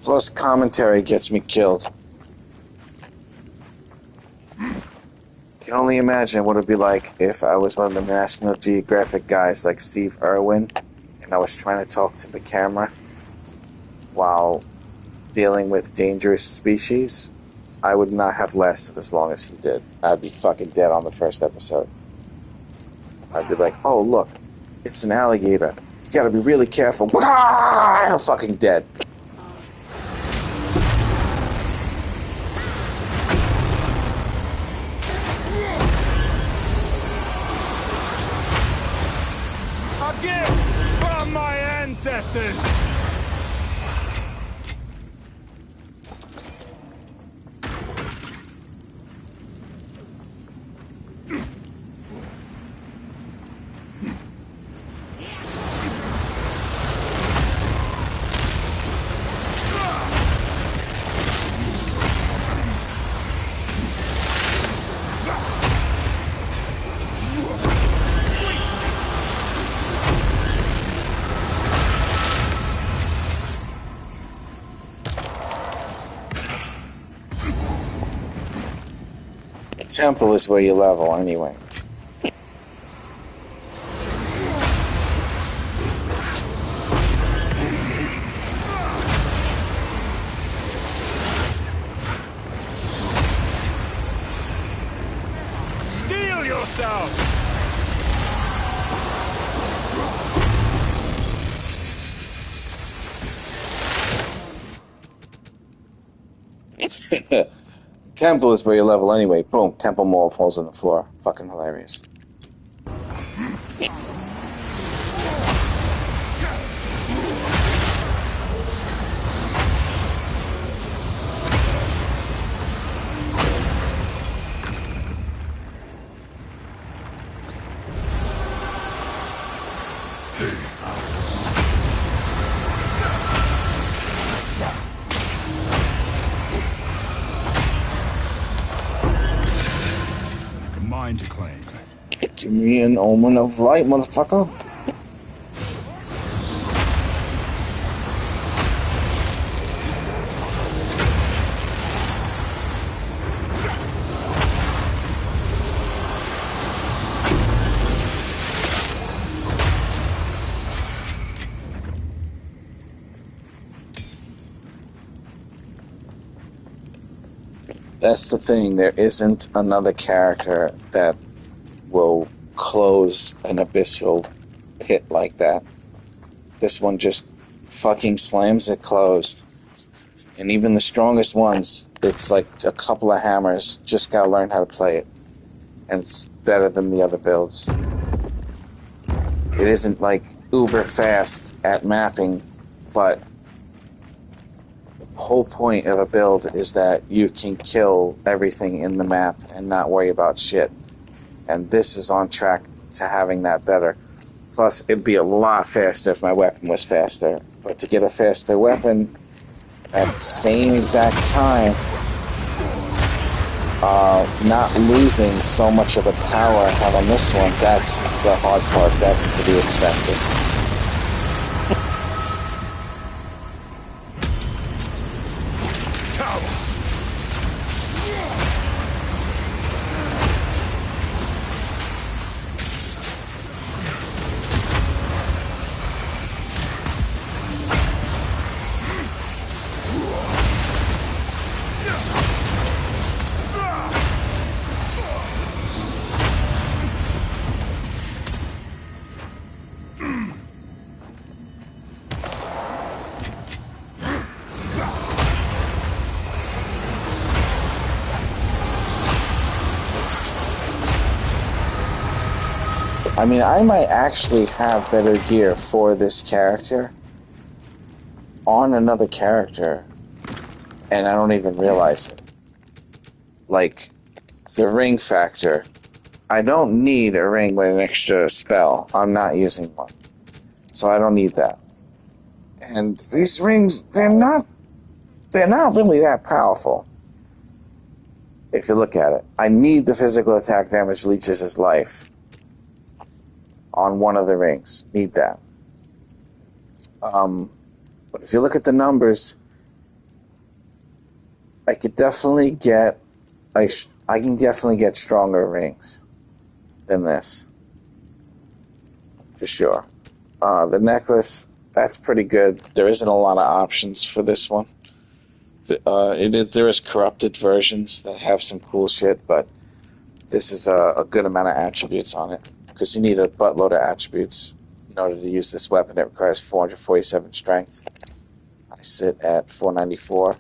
[SPEAKER 6] Plus, commentary gets me killed. I can only imagine what it'd be like if I was one of the National Geographic guys like Steve Irwin and I was trying to talk to the camera while dealing with dangerous species. I would not have lasted as long as he did. I'd be fucking dead on the first episode. I'd be like, oh, look, it's an alligator. You gotta be really careful. I'm fucking dead.
[SPEAKER 2] A gift from my ancestors!
[SPEAKER 6] Temple is where you level anyway.
[SPEAKER 2] Steel yourself!
[SPEAKER 6] Temple is where you level anyway. Boom, temple mole falls on the floor. Fucking hilarious.
[SPEAKER 3] Mine to claim.
[SPEAKER 6] Give me an omen of light, motherfucker. That's the thing, there isn't another character that will close an abyssal pit like that. This one just fucking slams it closed. And even the strongest ones, it's like a couple of hammers, just gotta learn how to play it. And it's better than the other builds. It isn't like uber fast at mapping, but the whole point of a build is that you can kill everything in the map and not worry about shit. And this is on track to having that better. Plus, it'd be a lot faster if my weapon was faster. But to get a faster weapon at the same exact time, not losing so much of the power I have on this one, that's the hard part. That's pretty expensive. I mean, I might actually have better gear for this character on another character, and I don't even realize it. Like, the ring factor. I don't need a ring with an extra spell. I'm not using one. So I don't need that. And these rings, they're not really that powerful. If you look at it. I need the physical attack damage leeches his life on one of the rings. Need that. But if you look at the numbers, I could definitely get I can definitely get stronger rings than this. For sure. The necklace, that's pretty good. There isn't a lot of options for this one. There is corrupted versions that have some cool shit, but this is a good amount of attributes on it. Because you need a buttload of attributes in order to use this weapon. It requires 447 strength. I sit at 494.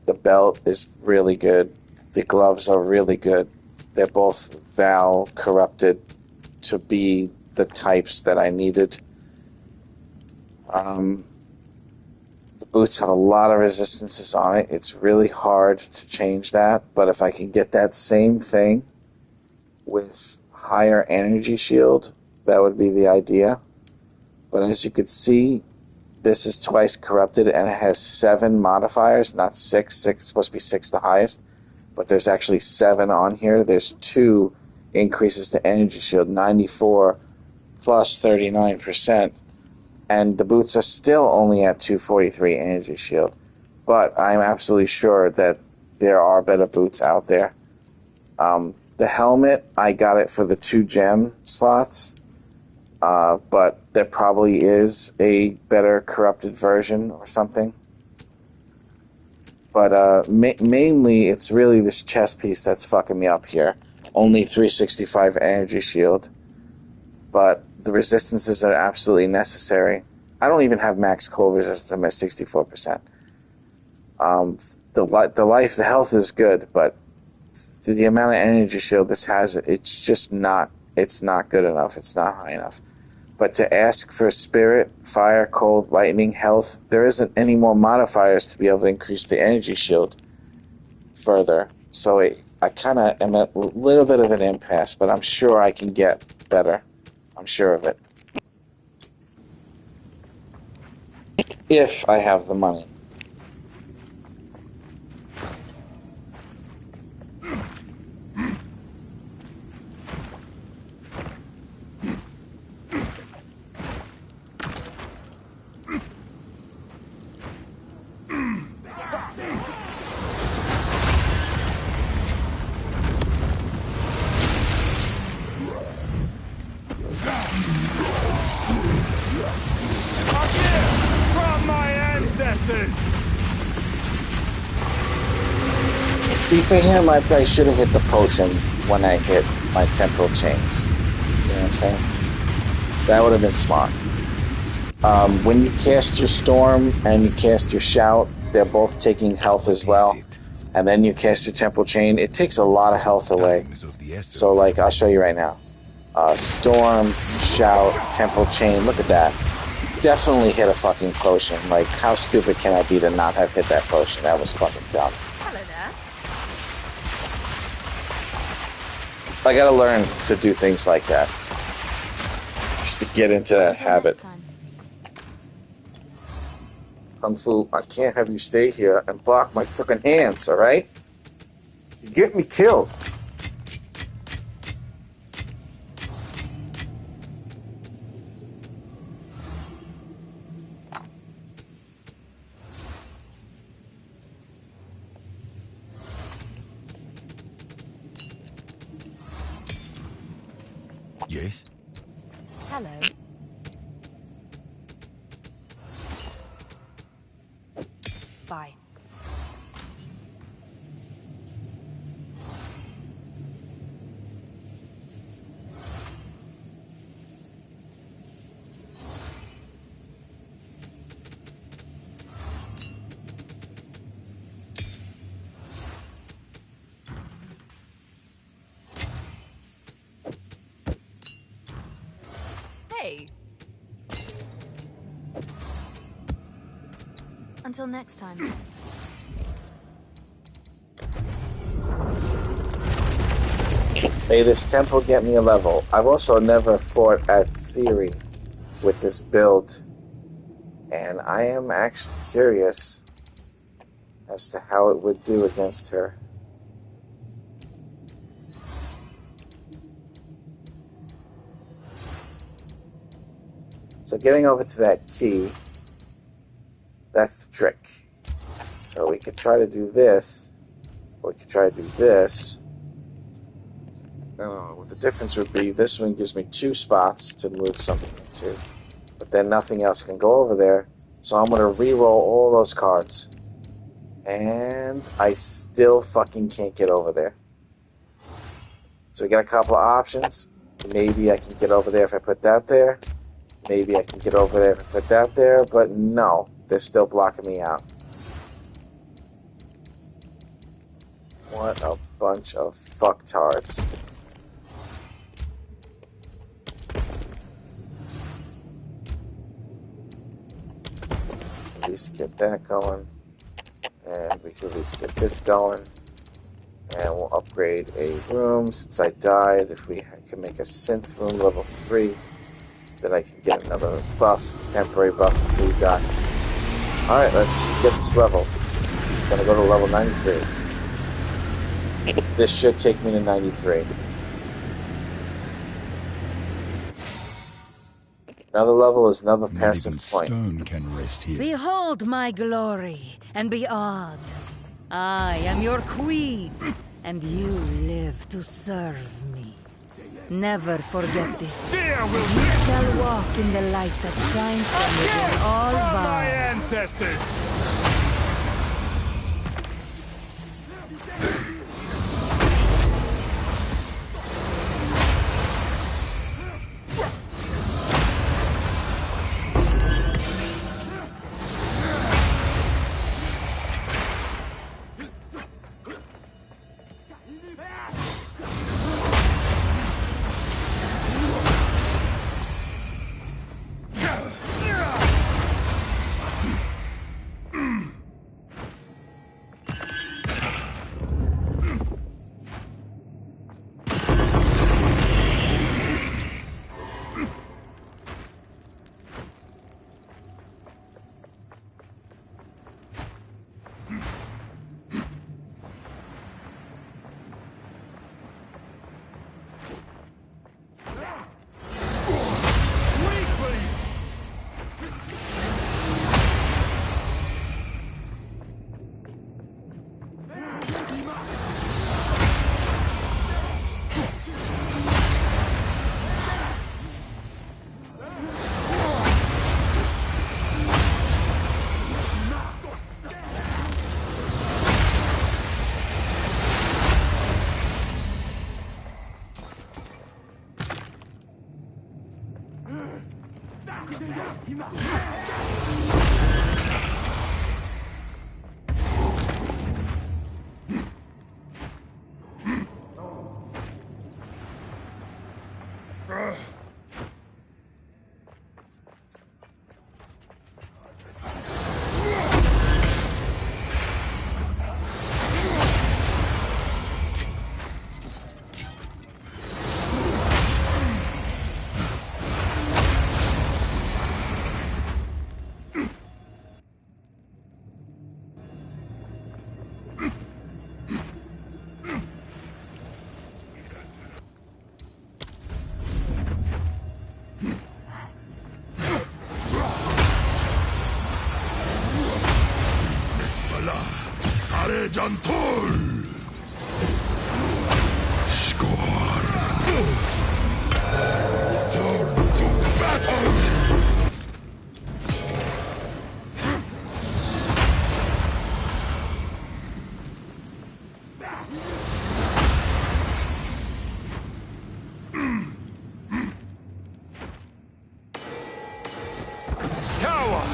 [SPEAKER 6] The belt is really good. The gloves are really good. They're both Val corrupted to be the types that I needed. The boots have a lot of resistances on it. It's really hard to change that, but if I can get that same thing with higher energy shield, that would be the idea. But as you could see, this is twice corrupted and it has 7 modifiers, not 6. 6 is supposed to be 6 the highest, but there's actually 7 on here. There's 2 increases to energy shield, 94 plus 39%. And the boots are still only at 243 energy shield. But I'm absolutely sure that there are better boots out there. The helmet, I got it for the 2 gem slots. But there probably is a better corrupted version or something. But mainly, it's really this chest piece that's fucking me up here. Only 365 energy shield. But the resistances are absolutely necessary. I don't even have max cold resistance. I'm at 64%. The health is good, but the amount of energy shield this has, it's just not, it's not good enough. It's not high enough. But to ask for spirit, fire, cold, lightning, health, there isn't any more modifiers to be able to increase the energy shield further. So I kind of am at a little bit of an impasse, but I'm sure I can get better. I'm sure of it. If I have the money. See, for him, I should have hit the potion when I hit my temporal chains. You know what I'm saying? That would have been smart. When you cast your storm and you cast your shout, they're both taking health as well. and then you cast your temple chain, it takes a lot of health away.
[SPEAKER 3] Time is of the essence.
[SPEAKER 6] So, like, I'll show you right now. Storm, shout, temple chain. Look at that. Definitely hit a fucking potion. Like, how stupid can I be to not have hit that potion? That was fucking dumb.
[SPEAKER 4] Hello there.
[SPEAKER 6] I gotta learn to do things like that. Just to get into that
[SPEAKER 4] Until
[SPEAKER 6] habit.
[SPEAKER 4] next time.
[SPEAKER 6] Kung Fu, I can't have you stay here and block my fucking hands, alright? You get me killed.
[SPEAKER 3] Yes?
[SPEAKER 4] Hello. Bye. Hey. Until next time.
[SPEAKER 6] May this temple get me a level. I've also never fought at Siri with this build, and I am actually curious as to how it would do against her. So getting over to that key, that's the trick. So we could try to do this, or we could try to do this. What the difference would be, this one gives me 2 spots to move something into, but then nothing else can go over there, so I'm going to re-roll all those cards. And I still fucking can't get over there. So we got a couple of options. Maybe I can get over there if I put that there. Maybe I can get over there if I put that there, but no, they're still blocking me out. What a bunch of fucktards. Let's at least get that going. And we can at least get this going. And we'll upgrade a room since I died. If we can make a synth room level 3, then I can get another buff, temporary buff until we got. Alright, let's get this level. I'm gonna go to level 93. This should take me to 93. Another level is another passive point.
[SPEAKER 3] Stone can rest here.
[SPEAKER 7] Behold my glory, and be awed. I am your queen, and you live to serve me. Never forget this.
[SPEAKER 2] Dear will
[SPEAKER 7] You shall walk in the light that shines from within all
[SPEAKER 2] from my
[SPEAKER 7] vows.
[SPEAKER 2] ancestors!
[SPEAKER 1] Gentle! Score! Return to battle!
[SPEAKER 2] Cower!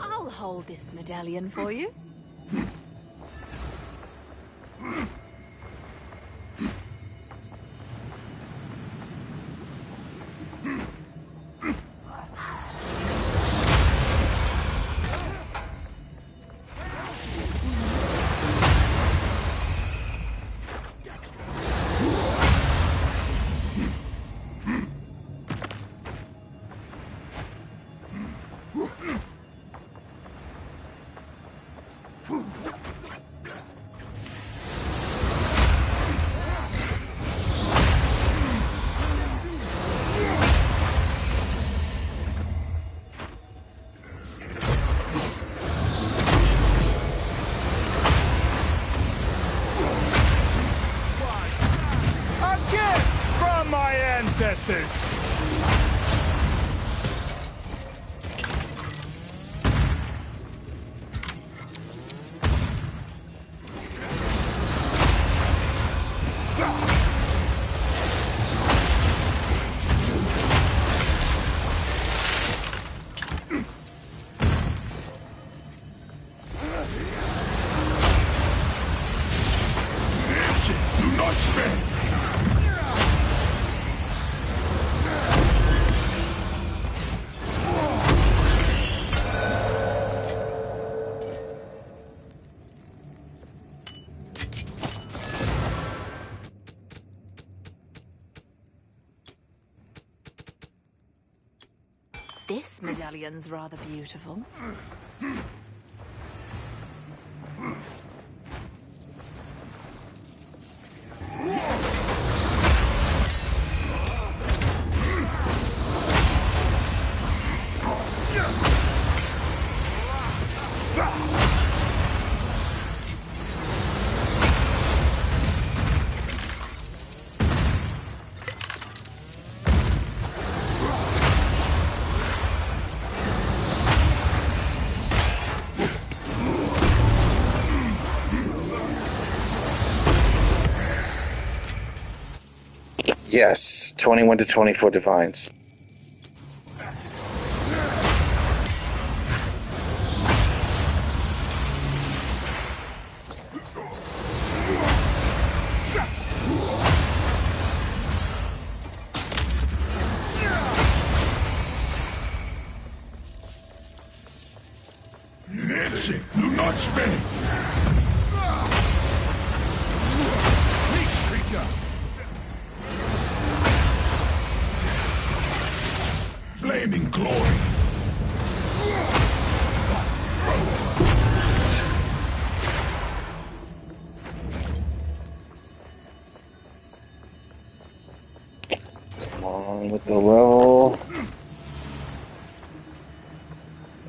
[SPEAKER 4] I'll hold this medallion for you.
[SPEAKER 2] A gift from my ancestors!
[SPEAKER 1] Do not spend!
[SPEAKER 4] This medallion's rather beautiful.
[SPEAKER 6] Yes, 21 to 24 divines.
[SPEAKER 1] Do not spend! Flaming glory!
[SPEAKER 6] Come on with the level.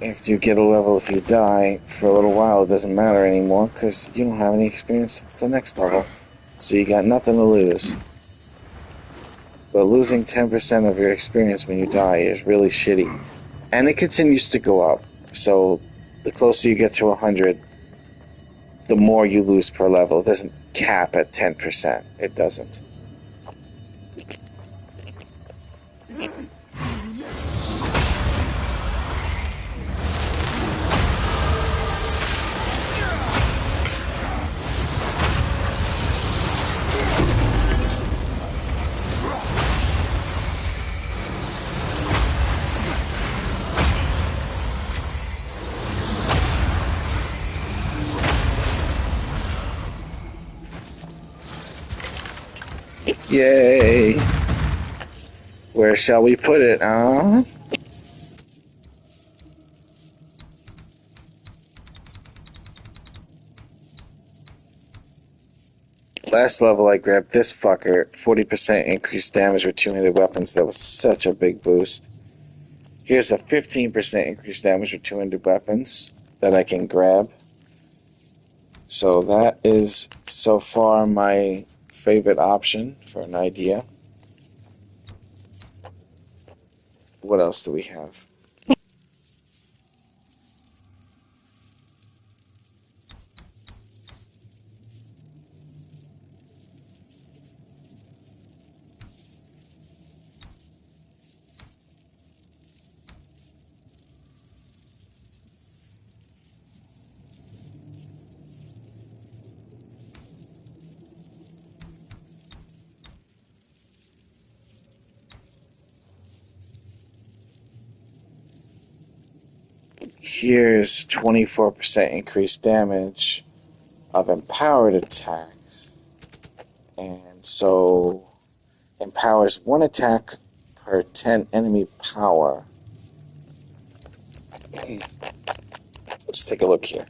[SPEAKER 6] After you get a level, if you die for a little while, it doesn't matter anymore because you don't have any experience to the next level. So you got nothing to lose. But losing 10% of your experience when you die is really shitty. And it continues to go up. So the closer you get to 100, the more you lose per level. It doesn't cap at 10%. It doesn't. Yay! Where shall we put it, huh? Last level I grabbed this fucker, 40% increased damage with two-handed weapons. That was such a big boost. Here's a 15% increased damage with two-handed weapons that I can grab. So that is so far my favorite option for an idea. What else do we have? Here's 24% increased damage of empowered attacks. And so empowers one attack per 10 enemy power. Let's take a look here.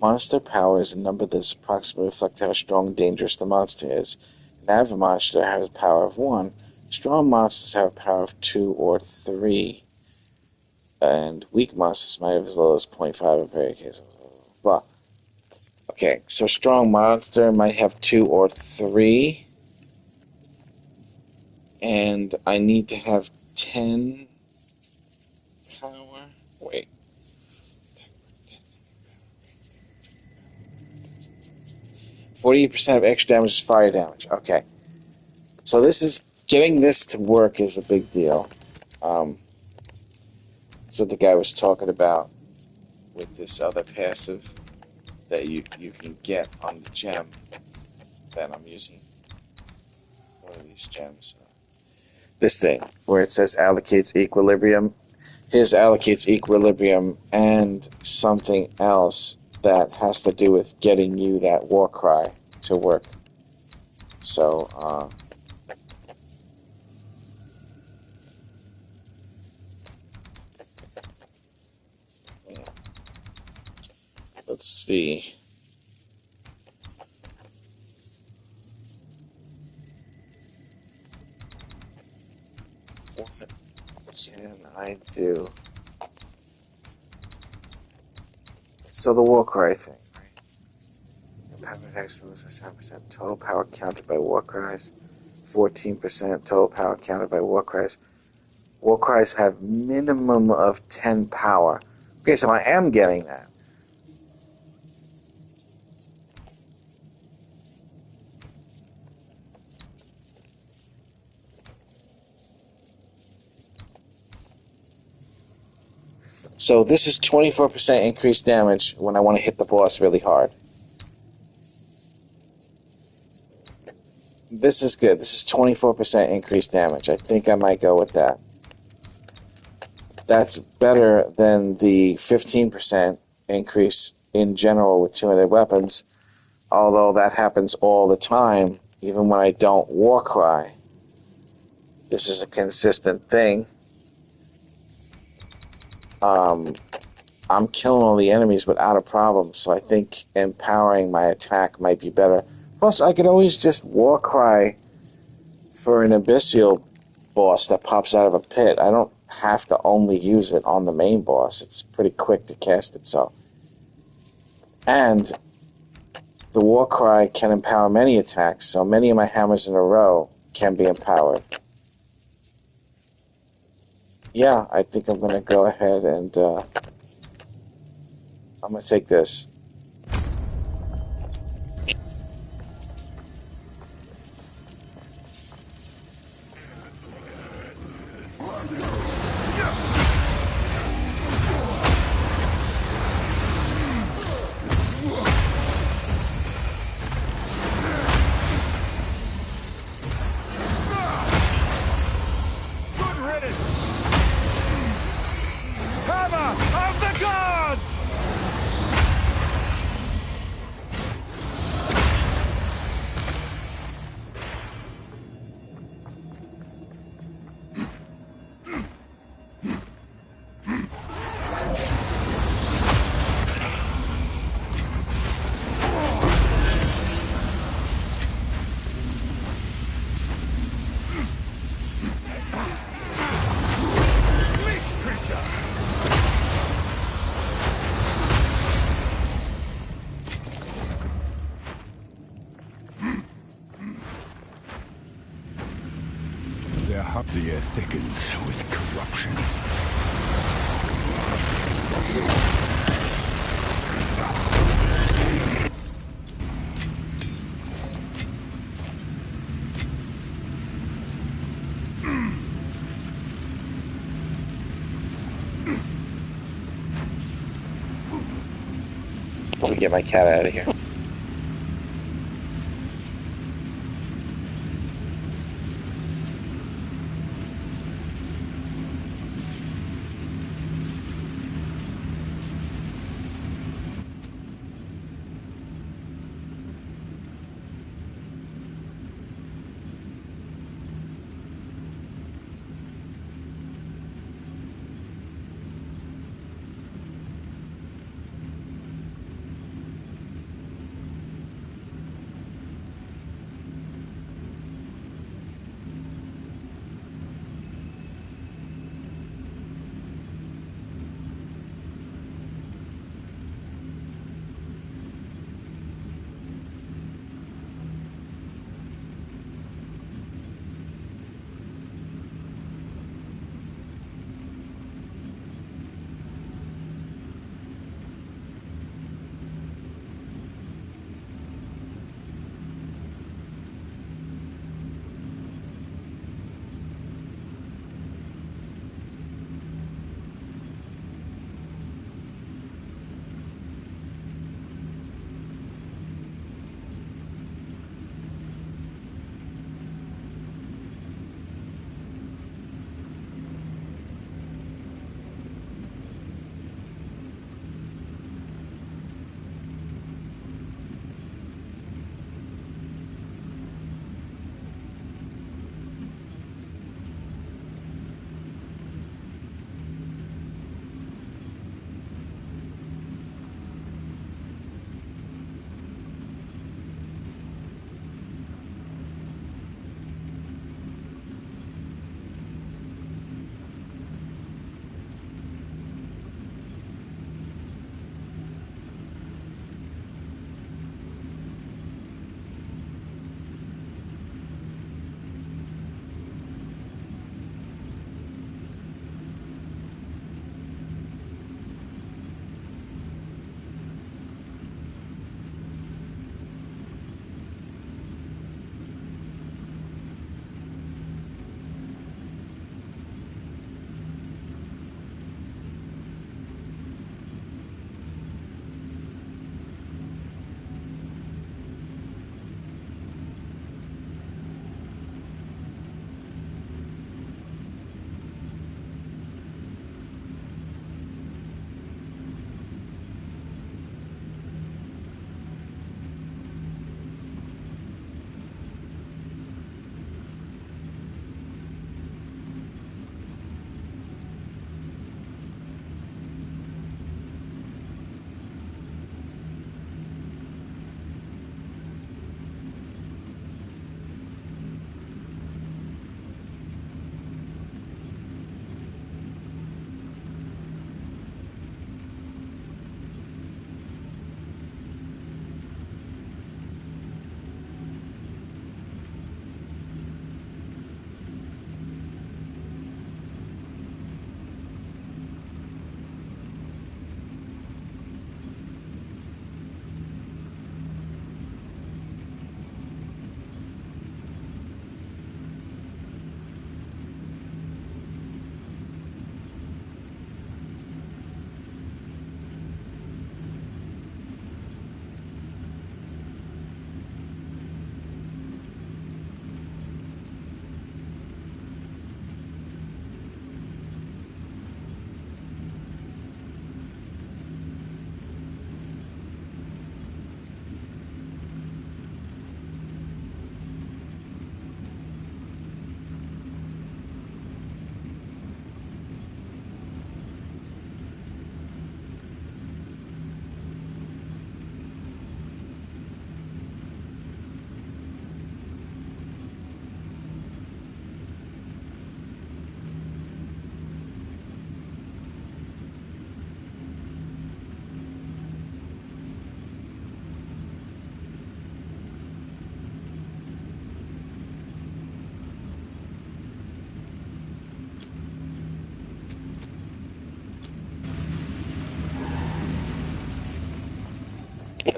[SPEAKER 6] Monster power is a number that is approximately reflect how strong and dangerous the monster is. An average monster has a power of 1. Strong monsters have a power of 2 or 3. And weak monsters might have as low as 0.5 in very cases. Well, okay, so strong monster might have 2 or 3. And I need to have 10 power. Wait. 48% of extra damage is fire damage. Okay. So this is getting this to work is a big deal. That's what the guy was talking about with this other passive that you can get on the gem that I'm using. What are these gems? This thing where it says allocates equilibrium. His allocates equilibrium and something else that has to do with getting you that war cry to work. So, let's see. What can I do? So the war cry thing, right? Power attacks loses 7% total power counted by war cries, 14% total power counted by war cries. War cries have minimum of 10 power. Okay, so I am getting that. So this is 24% increased damage when I want to hit the boss really hard. This is good. This is 24% increased damage. I think I might go with that. That's better than the 15% increase in general with two-handed weapons, although that happens all the time, even when I don't war cry. This is a consistent thing. I'm killing all the enemies without a problem, so I think empowering my attack might be better. Plus, I could always just war cry for an abyssal boss that pops out of a pit. I don't have to only use it on the main boss. It's pretty quick to cast it, so. And the war cry can empower many attacks, so many of my hammers in a row can be empowered. Yeah, I think I'm going to go ahead and I'm going to take this.
[SPEAKER 3] The air thickens with corruption.
[SPEAKER 6] Let me get my cat out of here.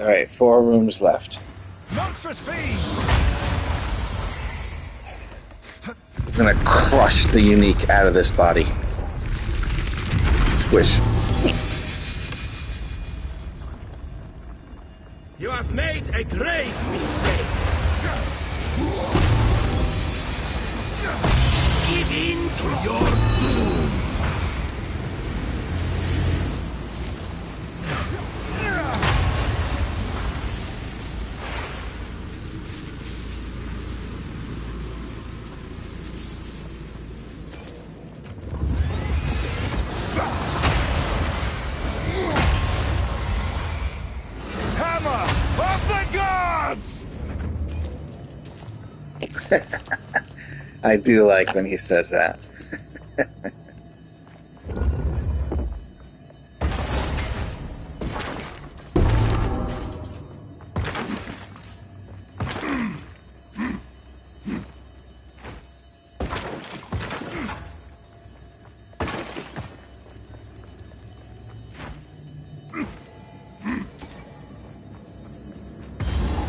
[SPEAKER 6] Alright, 4 rooms left.
[SPEAKER 2] Monstrous fiend!
[SPEAKER 6] I'm gonna crush the unique out of this body. Squish.
[SPEAKER 5] You have made a grave mistake. Give in to your doom.
[SPEAKER 2] Hammer of the gods!
[SPEAKER 6] I do like when he says that.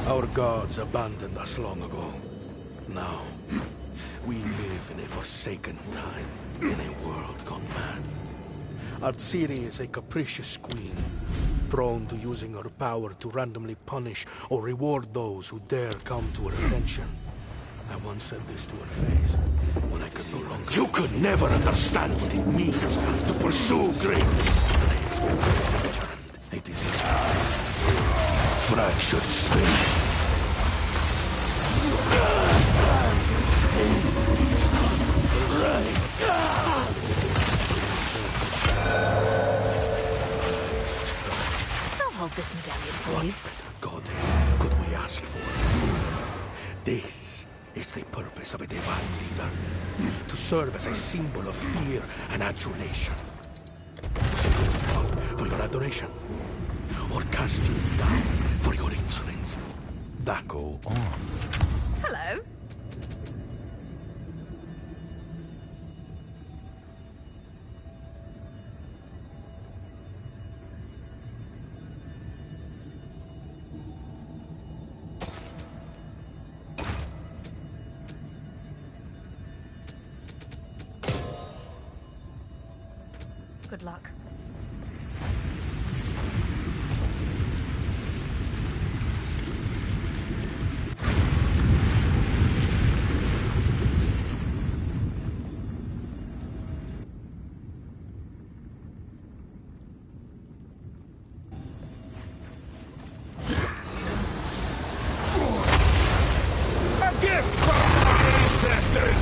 [SPEAKER 3] Our gods abandoned us long ago. Now, we live in a forsaken time, in a world gone mad. Artsiri is a capricious queen, prone to using her power to randomly punish or reward those who dare come to her attention. I once said this to her face, when I could no longer... You could never understand what it means to pursue greatness. I expect it is fractured space.
[SPEAKER 4] I'll hold this medallion for you.
[SPEAKER 3] Goddess, could we ask for? This is the purpose of a divine leader. To serve as a symbol of fear and adulation. For your adoration. Or cast you down for your insolence. That go on.
[SPEAKER 4] Hello. Good luck.
[SPEAKER 2] A gift from my ancestors!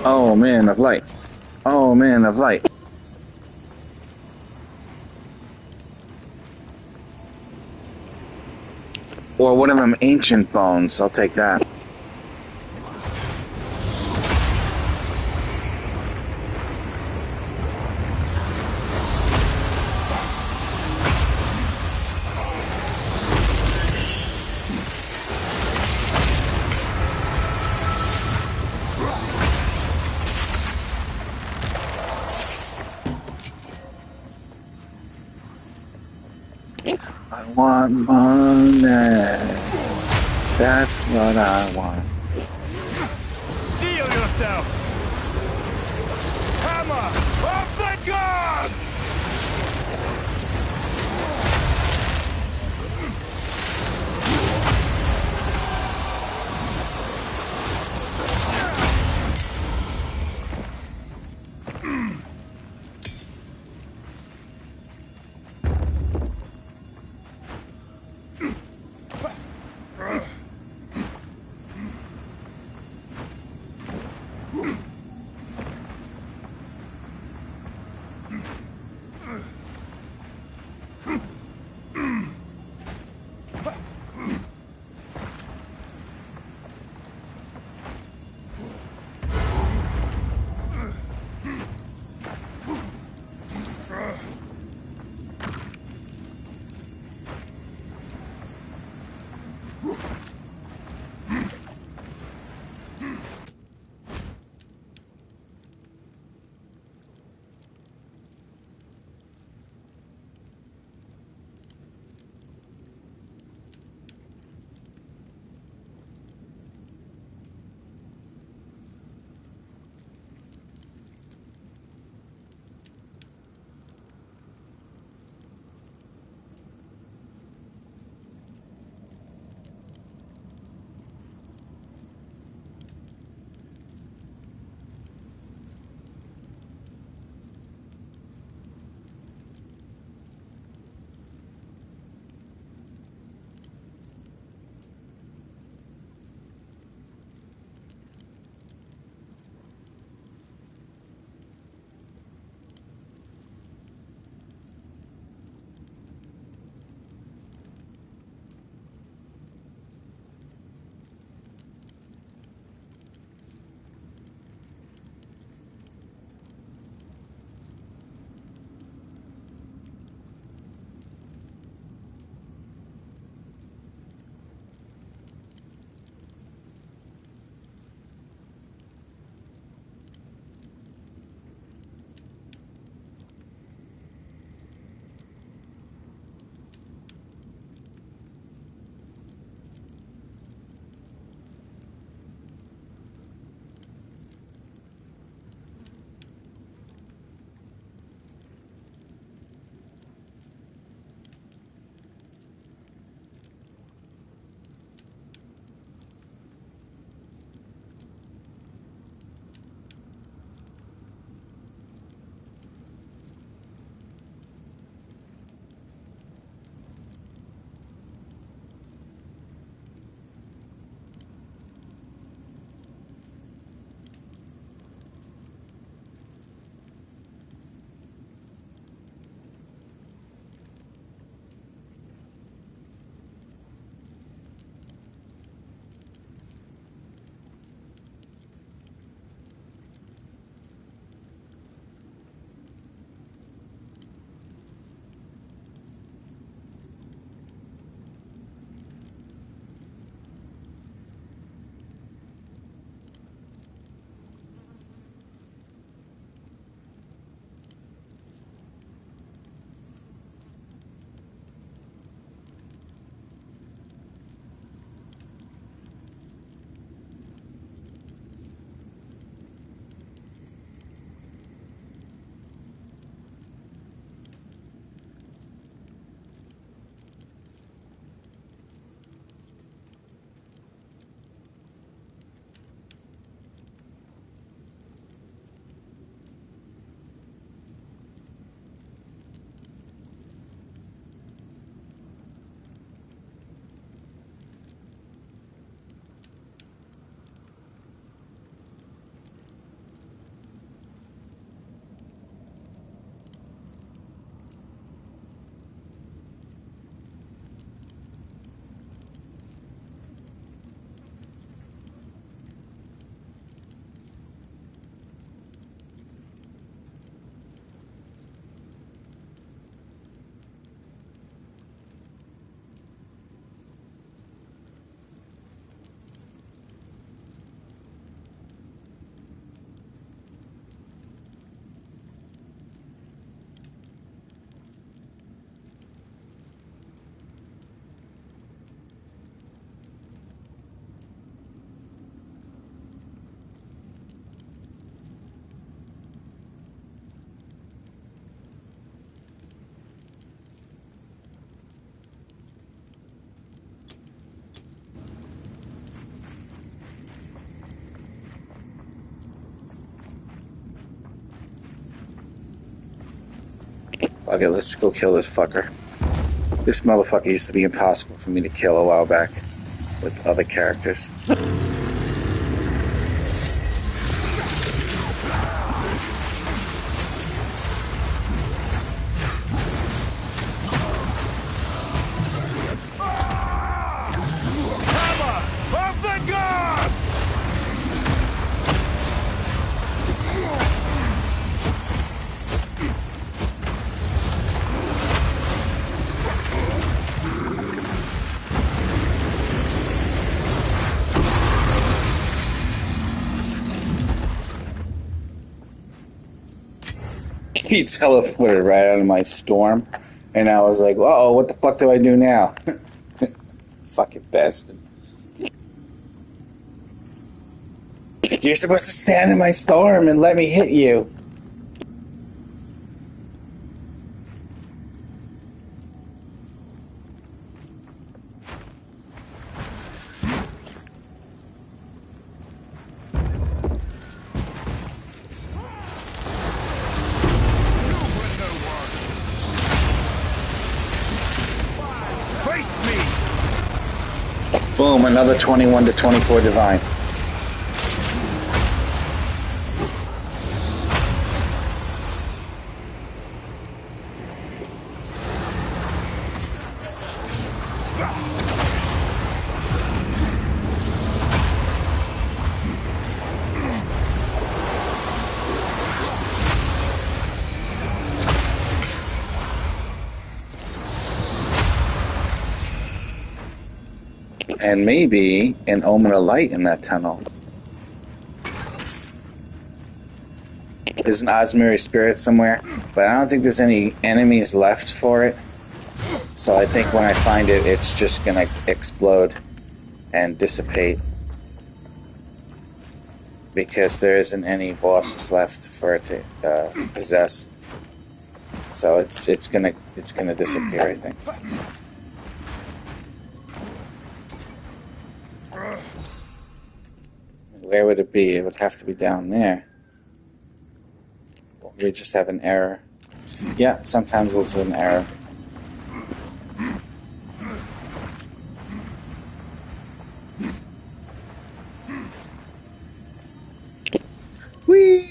[SPEAKER 6] Oh man of light. Oh man of light. Or one of them ancient bones. I'll take that. I want money. That's what I want.
[SPEAKER 2] Steel yourself! Hammer of the gods!
[SPEAKER 6] Okay, let's go kill this fucker. This motherfucker used to be impossible for me to kill a while back with other characters.
[SPEAKER 2] Of the gods!
[SPEAKER 6] He teleported right out of my storm, and I was like, "Uh-oh, what the fuck do I do now?" Fucking bastard. You're supposed to stand in my storm and let me hit you.
[SPEAKER 2] Face me!
[SPEAKER 6] Boom, another 21 to 24 divine. And maybe an omen of light in that tunnel. There's an Osmiri spirit somewhere, but I don't think there's any enemies left for it. So I think when I find it, it's just gonna explode and dissipate. Because there isn't any bosses left for it to possess. So it's gonna disappear, I think. Where would it be? It would have to be down there. We just have an error. Yeah, sometimes there's an error. Whee!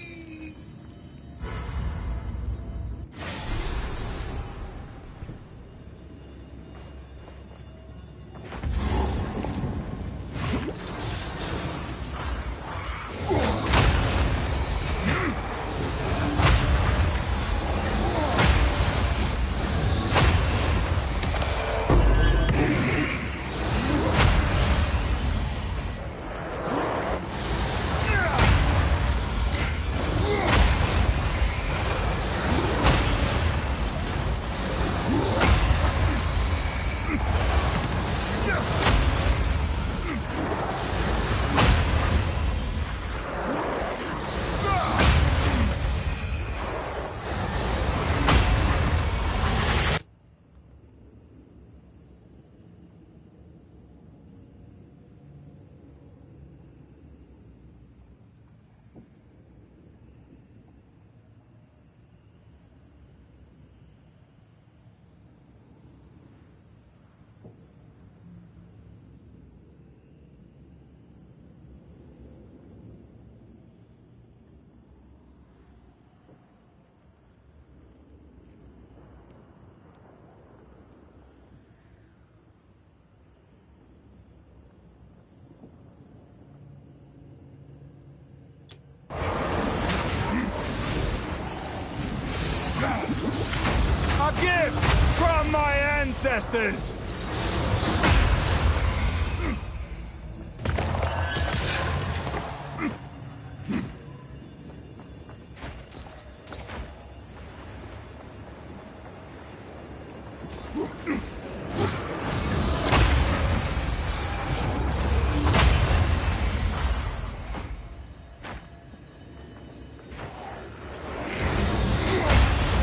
[SPEAKER 2] A gift from my ancestors!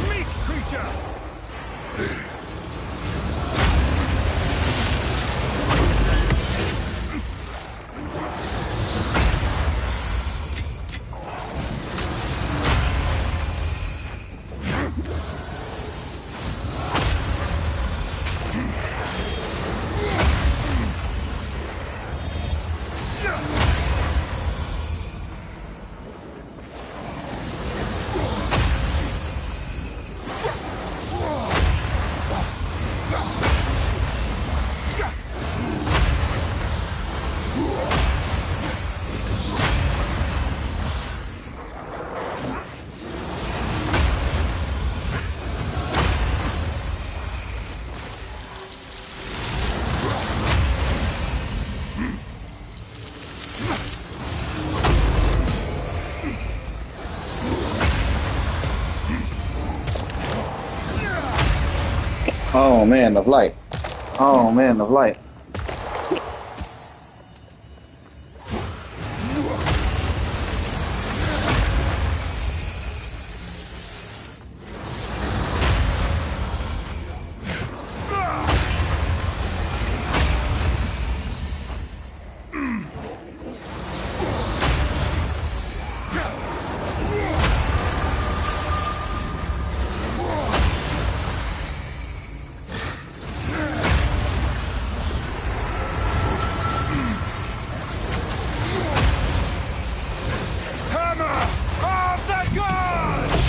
[SPEAKER 2] Meek creature!
[SPEAKER 6] Oh man, of light. Oh man, of light.
[SPEAKER 2] Hammer of the gods!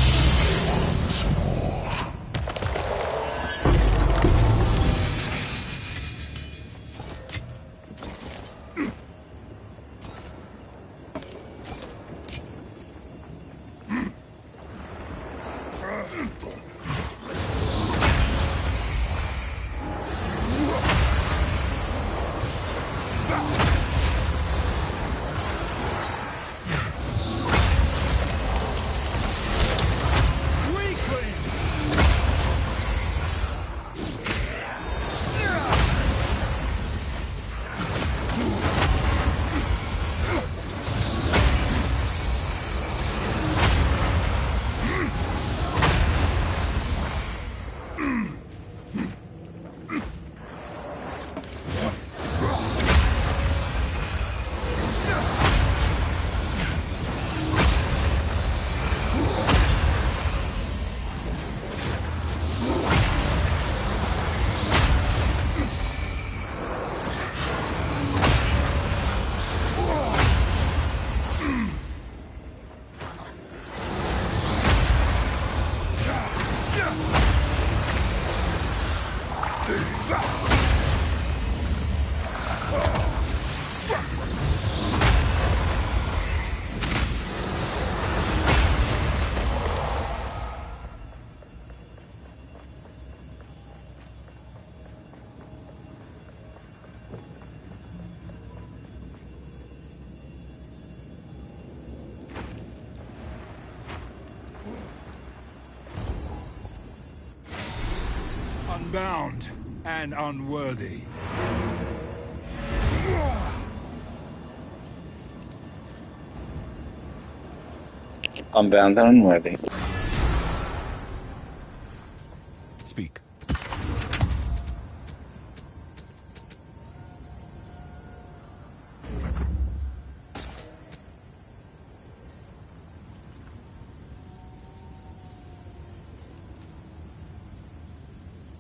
[SPEAKER 2] Unbound and unworthy.
[SPEAKER 6] Unbound and unworthy.
[SPEAKER 5] Speak.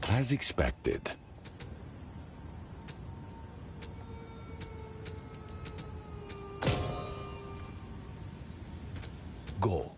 [SPEAKER 1] As expected.
[SPEAKER 5] Go.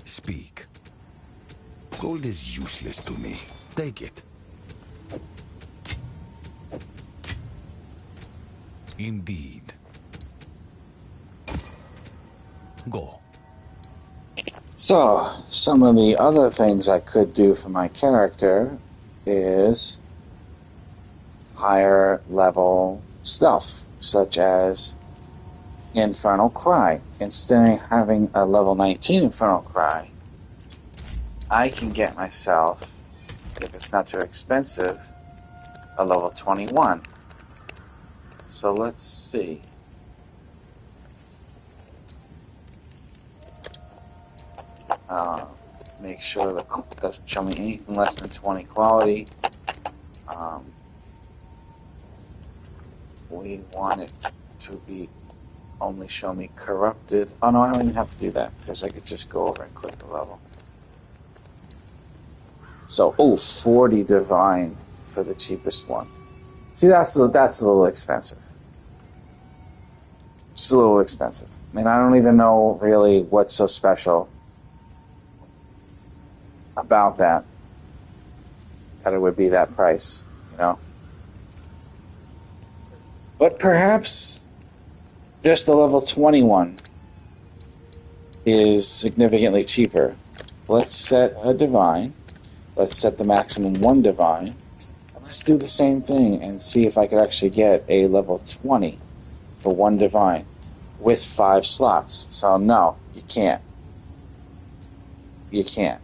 [SPEAKER 1] Speak. Gold is useless to me. Take it. Indeed. Go.
[SPEAKER 6] So, some of the other things I could do for my character is higher level stuff, such as Infernal Cry. Instead of having a level 19 Infernal Cry, I can get myself, if it's not too expensive, a level 21. So let's see. Make sure that it doesn't show me anything less than 20 quality. we want it to be only show me corrupted. Oh no, I don't even have to do that because I could just go over and click the level. So, 40 divine for the cheapest one. See, that's a little expensive. Just a little expensive. I mean, I don't even know really what's so special about that it would be that price, you know. But perhaps just a level 21 is significantly cheaper. Let's set a divine. Let's set the maximum 1 divine. And let's do the same thing and see if I could actually get a level 20 for 1 divine with 5 slots. So no, you can't. You can't.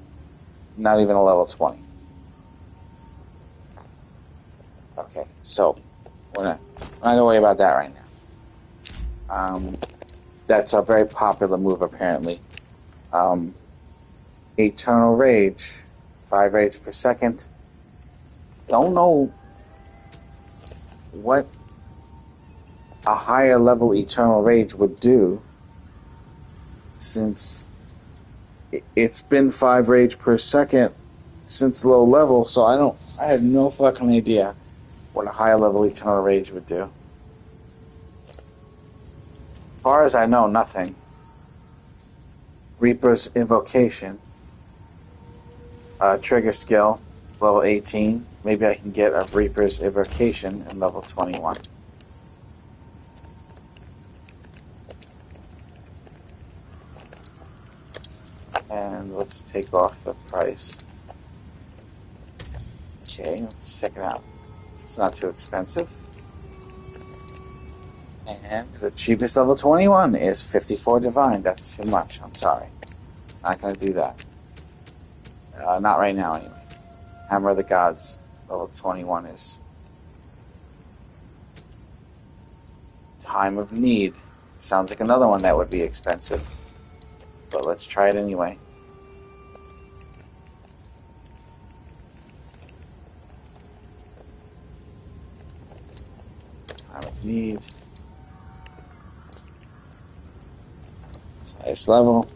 [SPEAKER 6] Not even a level 20. Okay, so we're not going to worry about that right now. That's a very popular move, apparently. Eternal Rage, 5 rage per second. Don't know what a higher level Eternal Rage would do, since it's been 5 rage per second since low level, so I have no fucking idea what a higher level Eternal Rage would do. As far as I know, nothing. Reaper's Invocation. Trigger skill, level 18. Maybe I can get a Reaper's Invocation in level 21. And let's take off the price. Okay, let's check it out. It's not too expensive. And the cheapest level 21 is 54 divine. That's too much. I'm sorry. Not going to do that. Not right now, anyway. Hammer of the Gods, level 21 is Time of Need. Sounds like another one that would be expensive. But let's try it anyway. Time of Need. Highest level.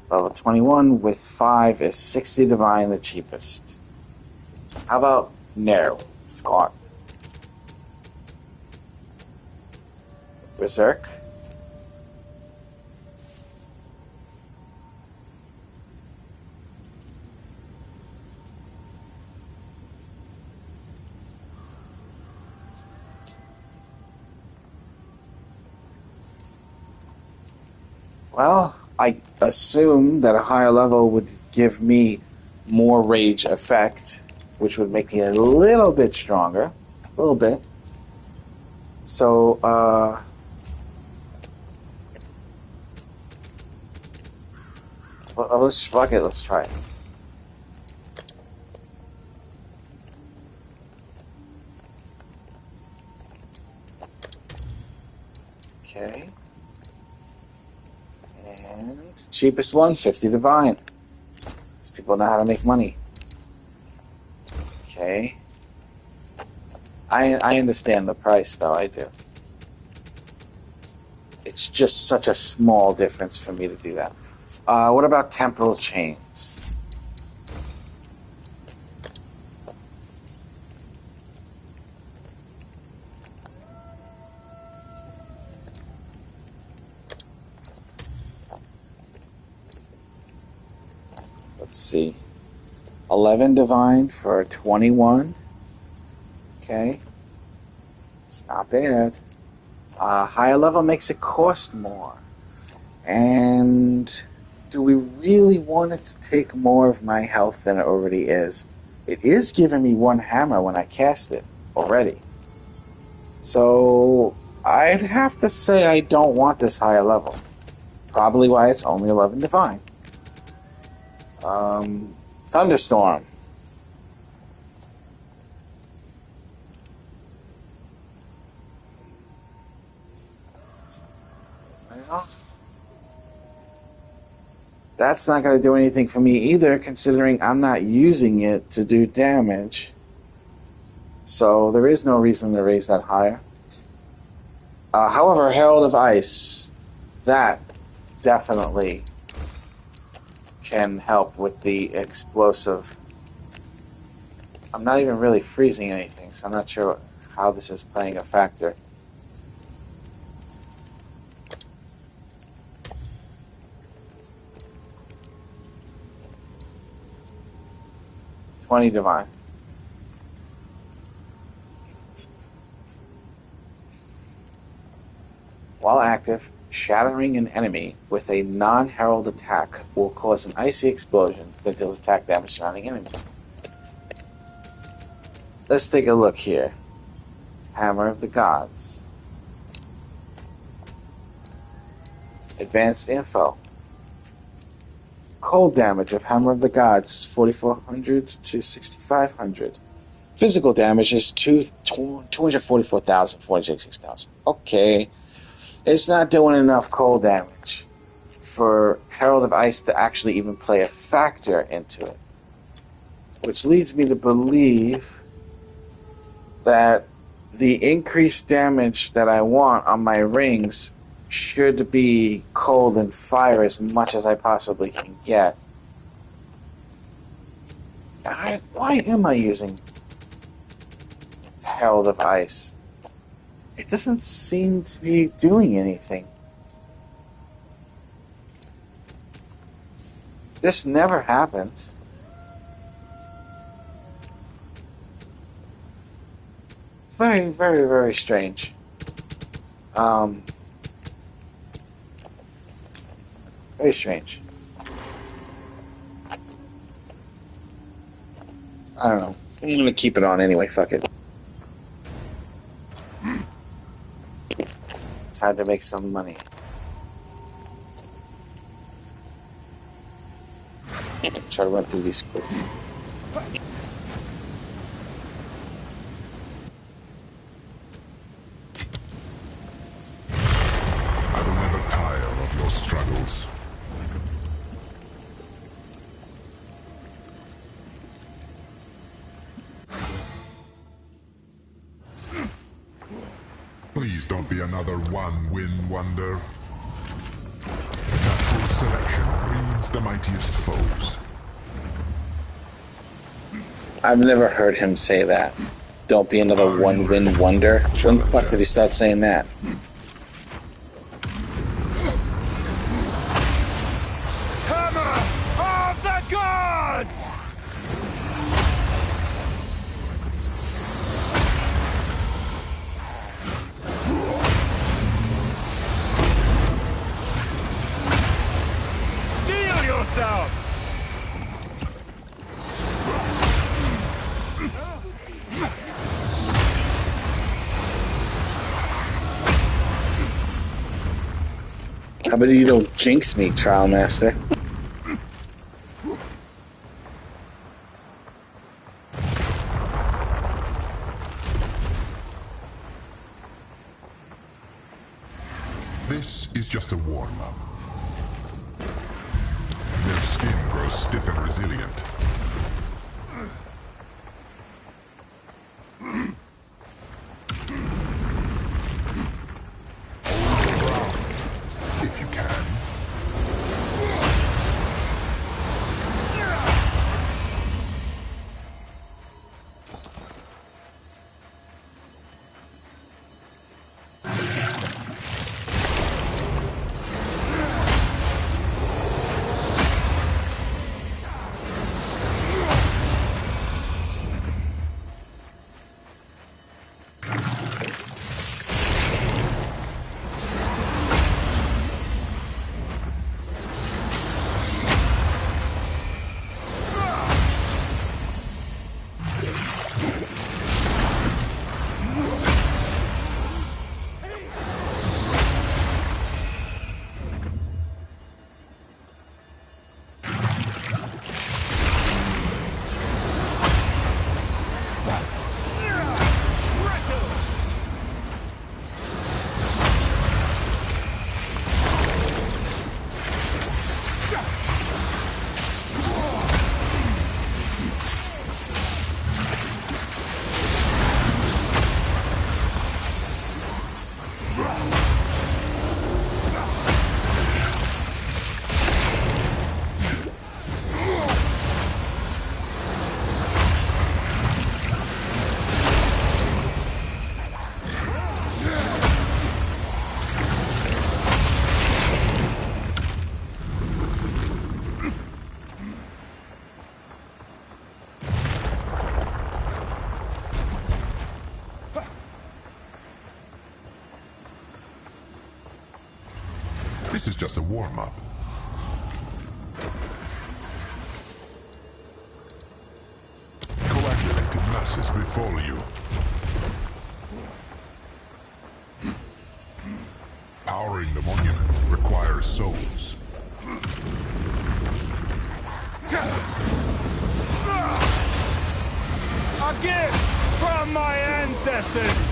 [SPEAKER 6] Level 21 with 5 is 60 divine, the cheapest. How about Narrow? Scott. Berserk. Well, I assume that a higher level would give me more rage effect, which would make me a little bit stronger. A little bit. So, let's fuck it, let's try it. Okay. And cheapest one, 50 divine. These people know how to make money. Okay. I understand the price, though, I do. It's just such a small difference for me to do that. What about temporal chains? Let's see. 11 divine for 21. Okay. It's not bad. Higher level makes it cost more. And do we really want it to take more of my health than it already is? It is giving me 1 hammer when I cast it already. So I'd have to say I don't want this higher level. Probably why it's only 11 divine. Thunderstorm. Well, that's not going to do anything for me either, considering I'm not using it to do damage. So there is no reason to raise that higher. However, Herald of Ice, that definitely can help with the explosive. I'm not even really freezing anything, so I'm not sure how this is playing a factor. $20 divine. While active, shattering an enemy with a non-herald attack will cause an icy explosion that deals attack damage to surrounding enemies. Let's take a look here. Hammer of the Gods. Advanced info. Cold damage of Hammer of the Gods is 4,400 to 6,500. Physical damage is 244,000, 466,000. Okay. It's not doing enough cold damage for Herald of Ice to actually even play a factor into it. Which leads me to believe that the increased damage that I want on my rings should be cold and fire as much as I possibly can get. Why am I using Herald of Ice? It doesn't seem to be doing anything. This never happens. Very, very, very strange. Very strange. I don't know. I'm gonna keep it on anyway, fuck it. Time to make some money. Try to run through these quick.
[SPEAKER 1] I will never tire of your struggles. Please don't be another one-win wonder. Natural selection breeds the mightiest foes.
[SPEAKER 6] I've never heard him say that. Don't be another one-win wonder. When the fuck did he start saying that?
[SPEAKER 2] Hammer of the Gods! Steel yourself!
[SPEAKER 6] How about you don't jinx me, Trial Master?
[SPEAKER 1] This is just a warm-up. Their skin grows stiff and resilient. If you can. This is just a warm-up. Coagulated masses befall you. Powering the monument requires souls.
[SPEAKER 2] A gift from my ancestors!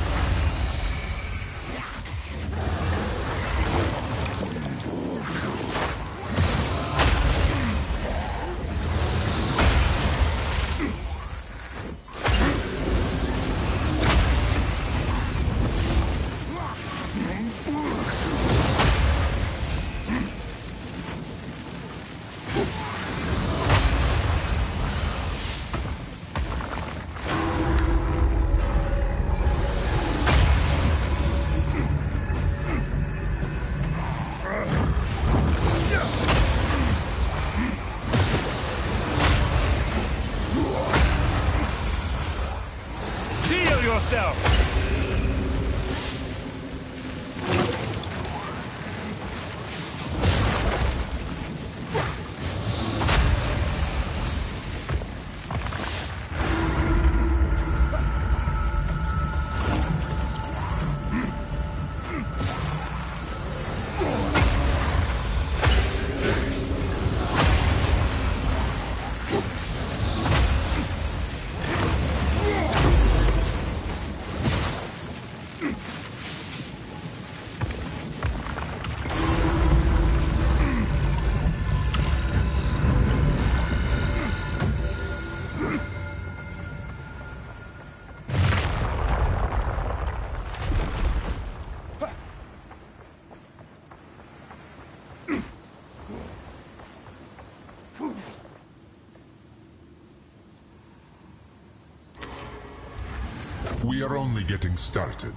[SPEAKER 2] Yourself!
[SPEAKER 1] We are only getting started.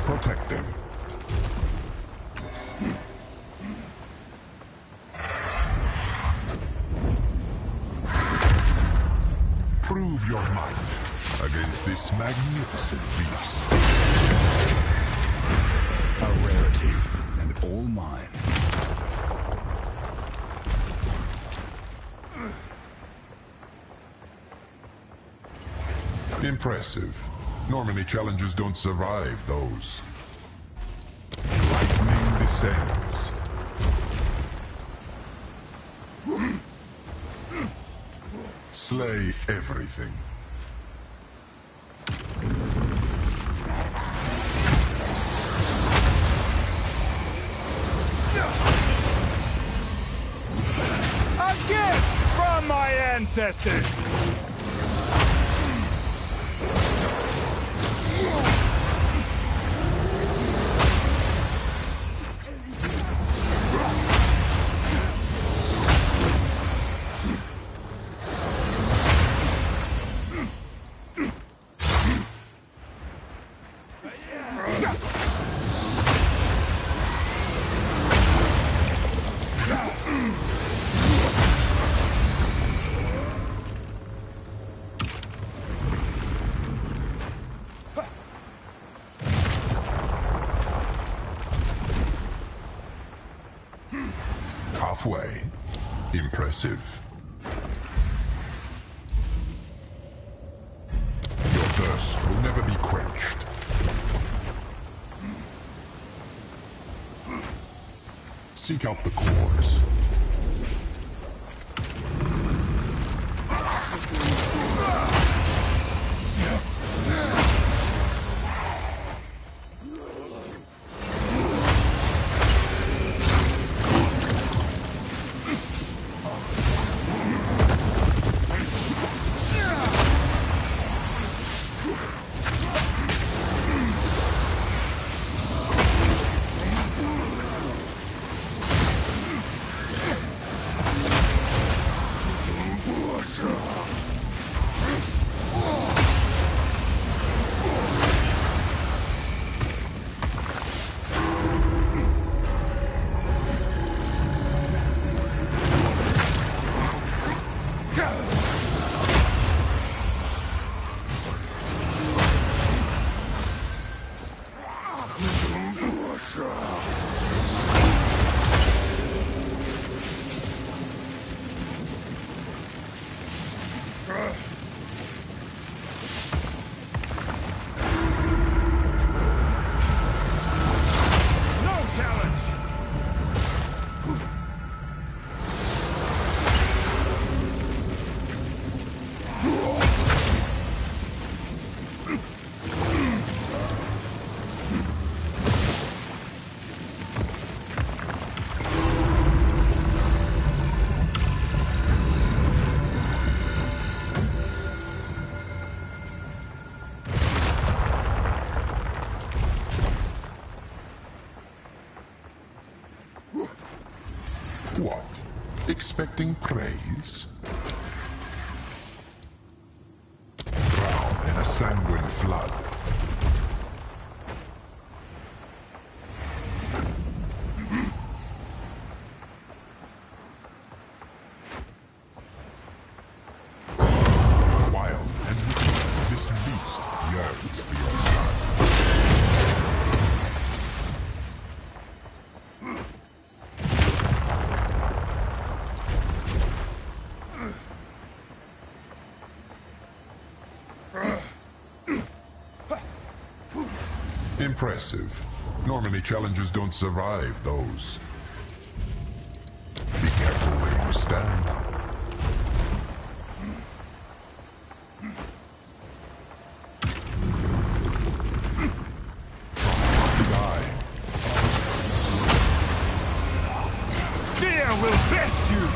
[SPEAKER 1] Protect them. Prove your might against this magnificent beast.
[SPEAKER 2] A rarity, and all mine.
[SPEAKER 1] Impressive. Normally challenges don't survive those. Lightning descends. Slay everything.
[SPEAKER 2] A gift from my ancestors!
[SPEAKER 1] Halfway. Impressive. Your thirst will never be quenched. Seek out the cores.
[SPEAKER 8] Expecting praise? Drown in a sanguine flood. Wild and wicked, this beast yearns for your blood. Impressive. Normally challengers don't survive those. Be careful where you stand. Die.
[SPEAKER 2] Fear will best you!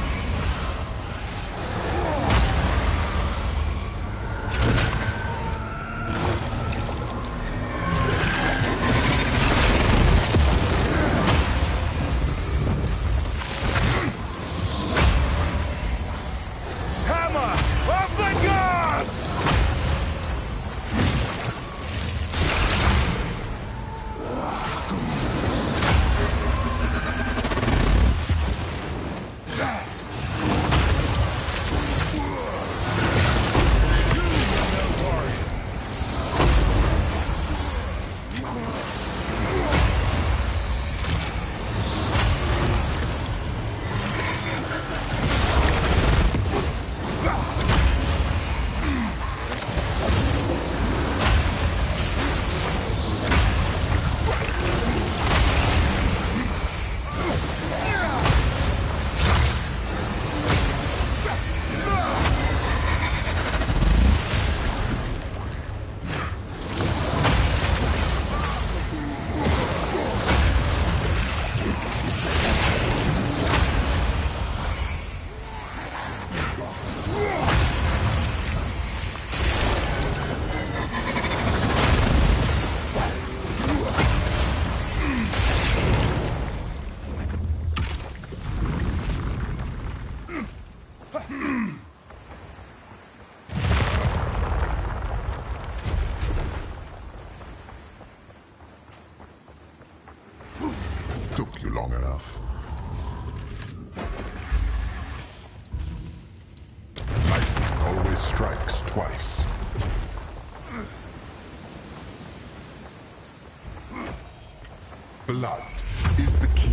[SPEAKER 8] Took you long enough. Lightning always strikes twice. Blood is the key.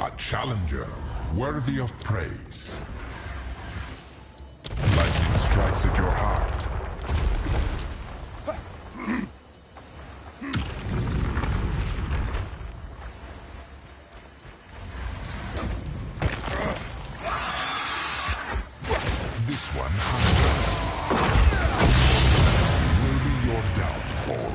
[SPEAKER 8] A challenger worthy of praise. Lightning strikes at your heart. This one, will be your downfall.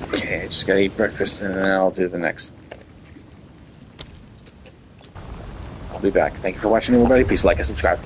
[SPEAKER 6] Okay, I just gotta eat breakfast and then I'll do the next. I'll be back. Thank you for watching, everybody. Please like and subscribe.